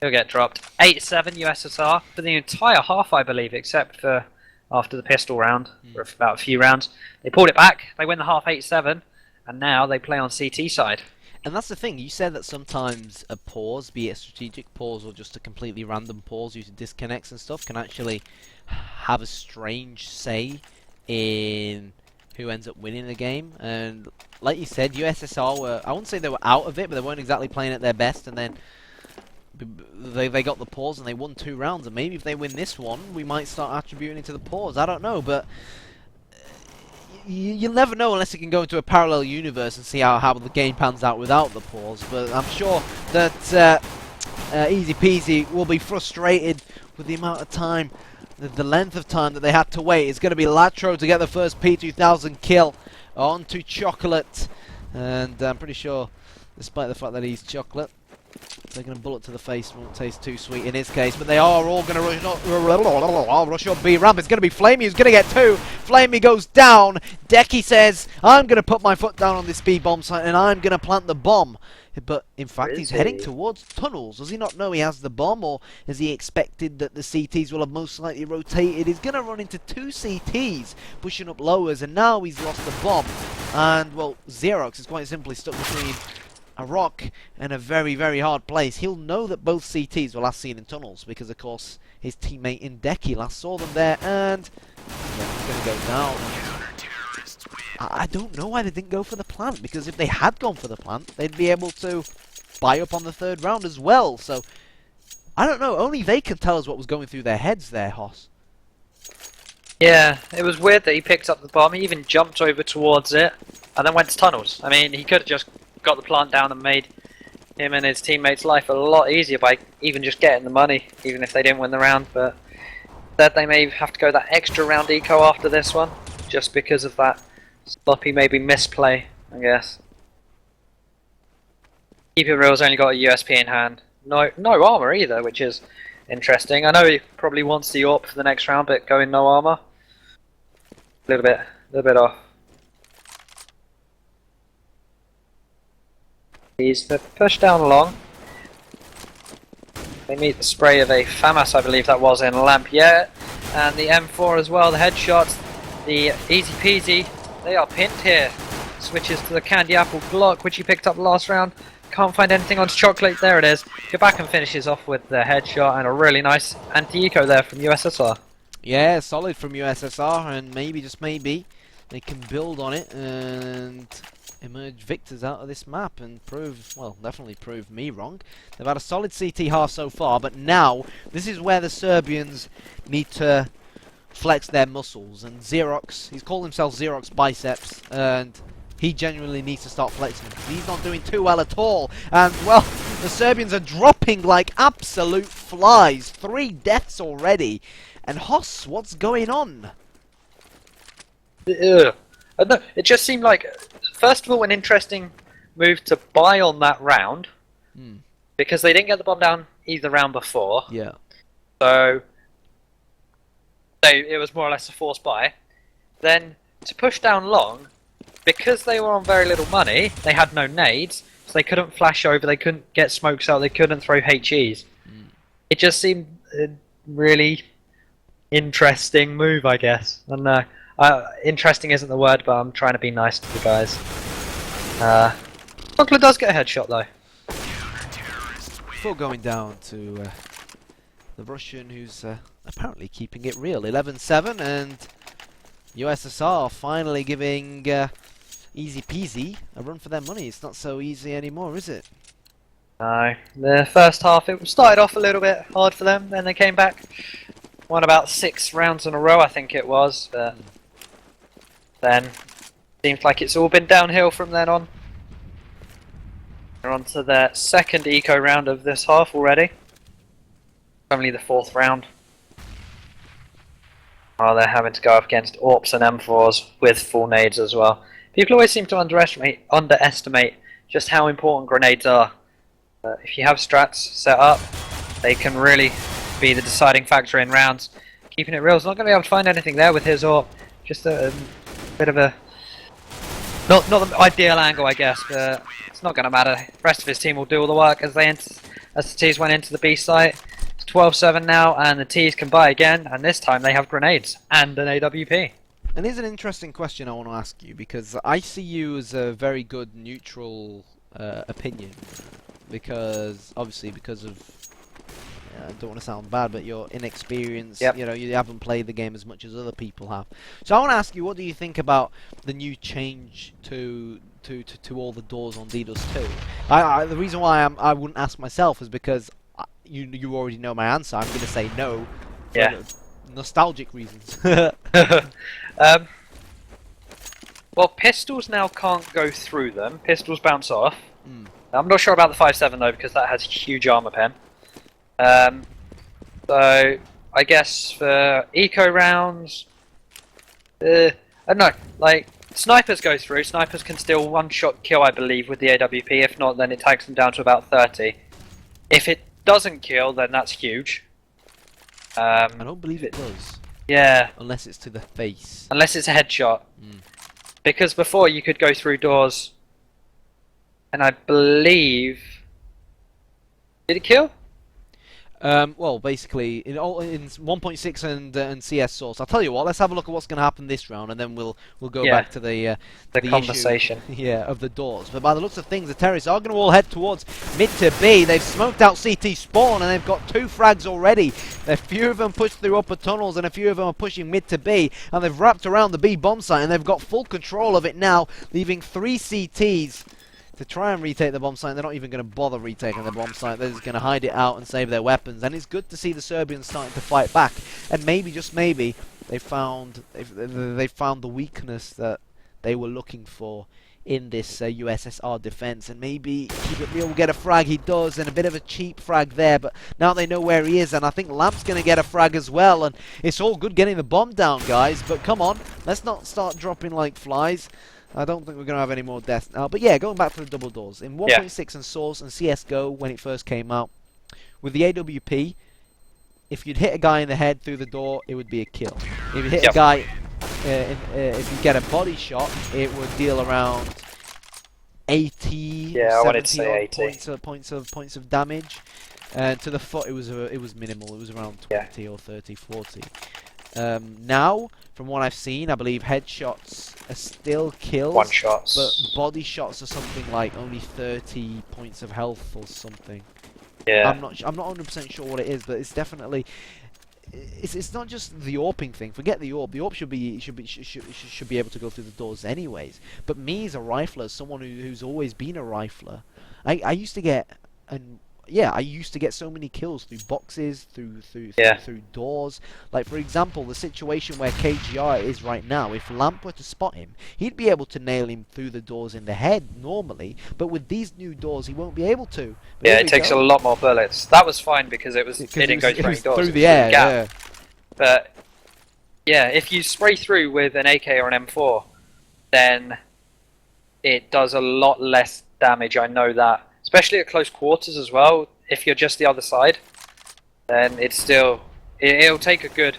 He'll get dropped. 8-7 USSR for the entire half, I believe, except for after the pistol round, for about a few rounds. They pulled it back, they win the half 8-7, and now they play on CT side. And that's the thing, you said that sometimes a pause, be it a strategic pause or just a completely random pause due to disconnects and stuff, can actually have a strange say in who ends up winning the game. And like you said, USSR were, I wouldn't say they were out of it, but they weren't exactly playing at their best, and then they got the pause and they won 2 rounds, and maybe if they win this one, we might start attributing it to the pause. I don't know, but you'll never know unless you can go into a parallel universe and see how the game pans out without the pause. But I'm sure that EASYPEASY will be frustrated with the amount of time, the length of time that they had to wait. It's going to be Latro to get the first P2000 kill onto Chocolate, and I'm pretty sure, despite the fact that he's Chocolate, taking a bullet to the face won't taste too sweet in his case, but they are all going to rush up B ramp. It's going to be Flamey who's going to get 2. Flamey goes down. Decky says, I'm going to put my foot down on this B bomb site and I'm going to plant the bomb. But in fact, he's heading towards tunnels. Does he not know he has the bomb, or has he expected that the CTs will have most likely rotated? He's going to run into 2 CTs pushing up lowers, and now he's lost the bomb. And, well, Xerox is quite simply stuck between a rock and a very, very hard place. He'll know that both CTs were last seen in tunnels because, of course, his teammate in Decky last saw them there, and yeah, he's going to go down. I don't know why they didn't go for the plant, because if they had gone for the plant, they'd be able to buy up on the 3rd round as well. So, I don't know. Only they can tell us what was going through their heads there, Hoss. Yeah, it was weird that he picked up the bomb. He even jumped over towards it and then went to tunnels. I mean, he could have just got the plant down and made him and his teammates' life a lot easier by even just getting the money, even if they didn't win the round. But instead, they may have to go that extra round eco after this one, just because of that sloppy, maybe misplay, I guess. Keep It Real's only got a USP in hand. No armor either, which is interesting. I know he probably wants the AWP for the next round, but going no armor, a little bit off. He's pushed down along. They meet the spray of a FAMAS, I believe that was, in Lamp yet, and the M4 as well. The headshots, the EASYPEASY. They are pinned here. Switches to the Candy Apple Glock, which he picked up last round. Can't find anything on Chocolate. There it is. Go back and finishes off with the headshot and a really nice anti-eco there from USSR. Yeah, solid from USSR, and maybe, just maybe, they can build on it and emerge victors out of this map and prove, well, definitely prove me wrong. They've had a solid CT half so far, but now this is where the Serbians need to flex their muscles, and Xerox, he's called himself Xerox Biceps, and he genuinely needs to start flexing because he's not doing too well at all. And, well, the Serbians are dropping like absolute flies. 3 deaths already. And Hoss, what's going on? I don't know, it just seemed like, first of all, an interesting move to buy on that round, because they didn't get the bomb down either round before. Yeah. So it was more or less a forced buy. Then to push down long, because they were on very little money, they had no nades, so they couldn't flash over, they couldn't get smokes out, they couldn't throw HEs. It just seemed a really interesting move, I guess. And interesting isn't the word, but I'm trying to be nice to the guys. Buckler does get a headshot though. Before going down to the Russian, who's apparently keeping it real. 11-7, and USSR finally giving EASYPEASY a run for their money. It's not so easy anymore, is it? No. The first half, it started off a little bit hard for them, then they came back. Won about 6 rounds in a row, I think it was. But then, seems like it's all been downhill from then on. They're on to their second eco round of this half already. Only the 4th round. Oh, they're having to go up against AWPs and M4s with full nades as well. People always seem to underestimate just how important grenades are. If you have strats set up, they can really be the deciding factor in rounds. Keeping it real, is not going to be able to find anything there with his AWP. Just a bit of a... Not the ideal angle, I guess, but it's not going to matter. The rest of his team will do all the work as the T's went into the B site. It's 12-7 now, and the T's can buy again, and this time they have grenades and an AWP. And here's an interesting question I want to ask you, because I see you as a very good neutral opinion, because obviously because of I don't want to sound bad, but you're inexperienced. Yep. You know, you haven't played the game as much as other people have. So I want to ask you, what do you think about the new change to all the doors on DDoS 2? The reason why I wouldn't ask myself is because you already know my answer. I'm going to say no. For Yeah. nostalgic reasons. Well, pistols now can't go through them. Pistols bounce off. I'm not sure about the 5.7 though, because that has huge armor pen. So I guess for eco rounds, I don't know. Like snipers go through. Snipers can still one-shot kill, I believe, with the AWP. If not, then it takes them down to about 30. If it doesn't kill, then that's huge. I don't believe it does. Yeah. Unless it's to the face. Unless it's a headshot. Because before you could go through doors, and I believe... Did it kill? Well, basically, in 1.6 and CS source. I'll tell you what. Let's have a look at what's going to happen this round, and then we'll go back to the conversation. Issue, of the doors. But by the looks of things, the terrorists are going to all head towards mid to B. They've smoked out CT spawn, and they've got 2 frags already. A few of them pushed through upper tunnels, and a few of them are pushing mid to B, and they've wrapped around the B bomb site, and they've got full control of it now, leaving 3 CTs. To try and retake the bomb site. They're not even going to bother retaking the bomb site. They're just going to hide it out and save their weapons. And it's good to see the Serbians starting to fight back. And maybe, just maybe, they found the weakness that they were looking for in this USSR defense. And maybe Keep It Real will get a frag. He does, and a bit of a cheap frag there. But now they know where he is, and I think Lamp's going to get a frag as well. And it's all good getting the bomb down, guys. But come on, let's not start dropping like flies. I don't think we're going to have any more deaths now. But yeah, going back to the double doors. In 1.6 and Source and CSGO, when it first came out, with the AWP, if you'd hit a guy in the head through the door, it would be a kill. If you hit a guy, if you get a body shot, it would deal around 80, I wanted to say 80 points of damage. And to the foot, it was minimal. It was around 20 or 30, 40. Now, from what I've seen, I believe headshots are still kills. One-shots. But body shots are something like only 30 points of health or something. Yeah. I'm not 100% sure what it is, but it's definitely... It's not just the AWPing thing. Forget the AWP. The AWP should be able to go through the doors anyways. But me as a rifler, someone who's always been a rifler, I used to get... I used to get so many kills through boxes, through doors. Like, for example, the situation where KGR is right now, if Lamp were to spot him, he'd be able to nail him through the doors in the head normally, but with these new doors, he won't be able to. But yeah, it takes a lot more bullets. That was fine because it didn't go through any doors. Through the air, yeah. But, yeah, if you spray through with an AK or an M4, then it does a lot less damage, I know that. especially at close quarters as well. If you're just the other side, then it's still it'll take a good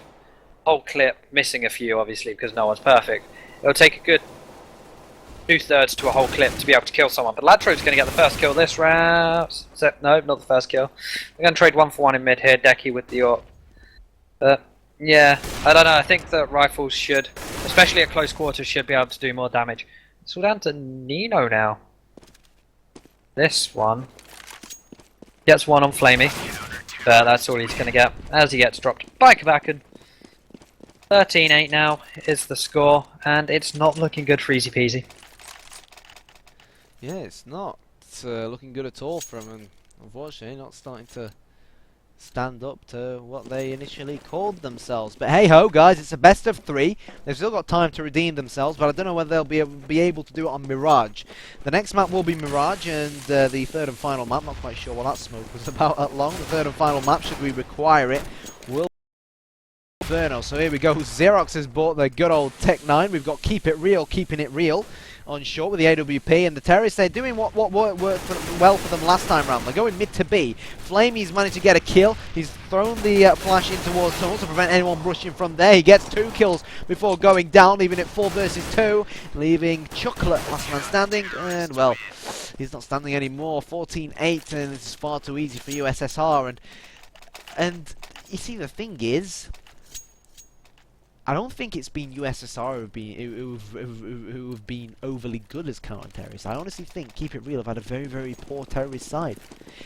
whole clip, missing a few obviously because no one's perfect. It'll take a good 2/3 to a whole clip to be able to kill someone. But Latro's going to get the first kill this round. No, not the first kill. We're going to trade 1-for-1 in mid here. Decky with the AWP. But yeah, I don't know. I think that rifles should, especially at close quarters, should be able to do more damage. It's all down to Nino now. This one gets one on Flamey. But that's all he's going to get as he gets dropped by Kabakan. 13-8 now is the score, and it's not looking good for EASYPEASY. Yeah, it's not looking good at all from them. Unfortunately, not starting to stand up to what they initially called themselves. But hey ho, guys, it's a best of 3. They've still got time to redeem themselves, but I don't know whether they'll be able to do it on Mirage. The next map will be Mirage, and the third and final map, not quite sure what that smoke was about that long. The third and final map, should we require it, will Inferno. So here we go. Xerox has bought the good old Tech 9. We've got Keep It Real, keeping it real on short with the AWP, and the terrorists, they're doing what worked well for them last time round. They're going mid to B. Flamey's managed to get a kill. He's thrown the flash in towards tunnel to prevent anyone rushing from there. He gets 2 kills before going down, leaving it 4 versus 2, leaving Chocolate last man standing, and well, he's not standing anymore. 14-8, and it's far too easy for USSR, and you see, the thing is, I don't think it's been USSR who have been overly good as counter-terrorists. I honestly think Keep It Real have had a very, very poor terrorist side.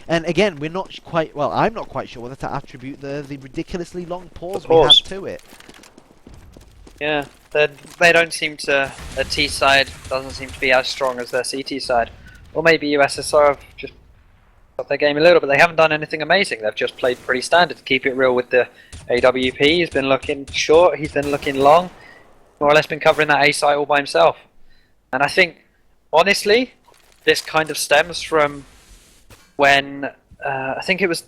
And again, we're not quite, well, I'm not quite sure whether to attribute the ridiculously long pause we had to it. Yeah, they don't seem to, their T side doesn't seem to be as strong as their CT side. Or maybe USSR have just got their game a little, but they haven't done anything amazing. They've just played pretty standard. To keep it real with the AWP, he's been looking short, he's been looking long, more or less been covering that A site all by himself. And I think, honestly, this kind of stems from when, I think it was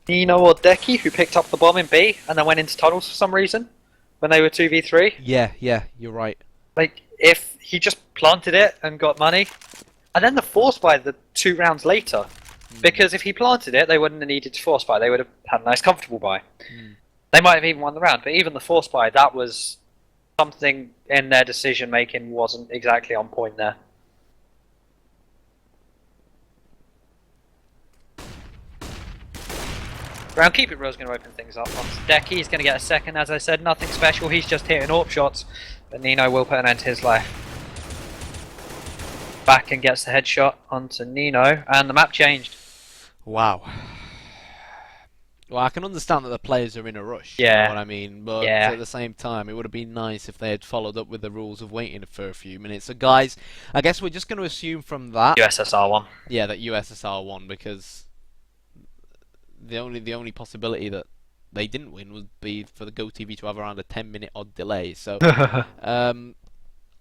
Nino or Decky who picked up the bomb in B and then went into tunnels for some reason when they were 2v3. Yeah, you're right. Like, if he just planted it and got money, and then the force buy the 2 rounds later, because if he planted it, they wouldn't have needed to force buy. They would have had a nice comfortable buy. They might have even won the round, but even the force buy, that was something in their decision making wasn't exactly on point there. Round Keep It Real is going to open things up. Onto Decky, he's going to get a second, as I said, nothing special. He's just hitting AWP shots, but Nino will put an end to his life. Back and gets the headshot onto Nino, and the map changed. Wow. Well, I can understand that the players are in a rush, Yeah. you know what I mean? But at the same time, it would have been nice if they had followed up with the rules of waiting for a few minutes. So guys, I guess we're just going to assume from that... USSR won. Yeah, that USSR won, because the only possibility that they didn't win would be for the GoTV to have around a 10-minute odd delay. So,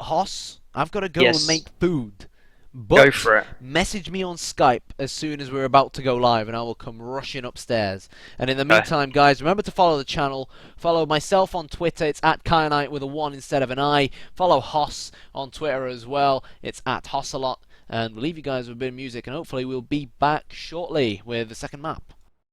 Hoss, I've got to go and make food. But go for it. Message me on Skype as soon as we're about to go live, and I will come rushing upstairs. And in the meantime, guys, remember to follow the channel. Follow myself on Twitter. It's at Kyanite with a 1 instead of an I. Follow Hoss on Twitter as well. It's at Hossalot. And we'll leave you guys with a bit of music, and hopefully we'll be back shortly with the second map.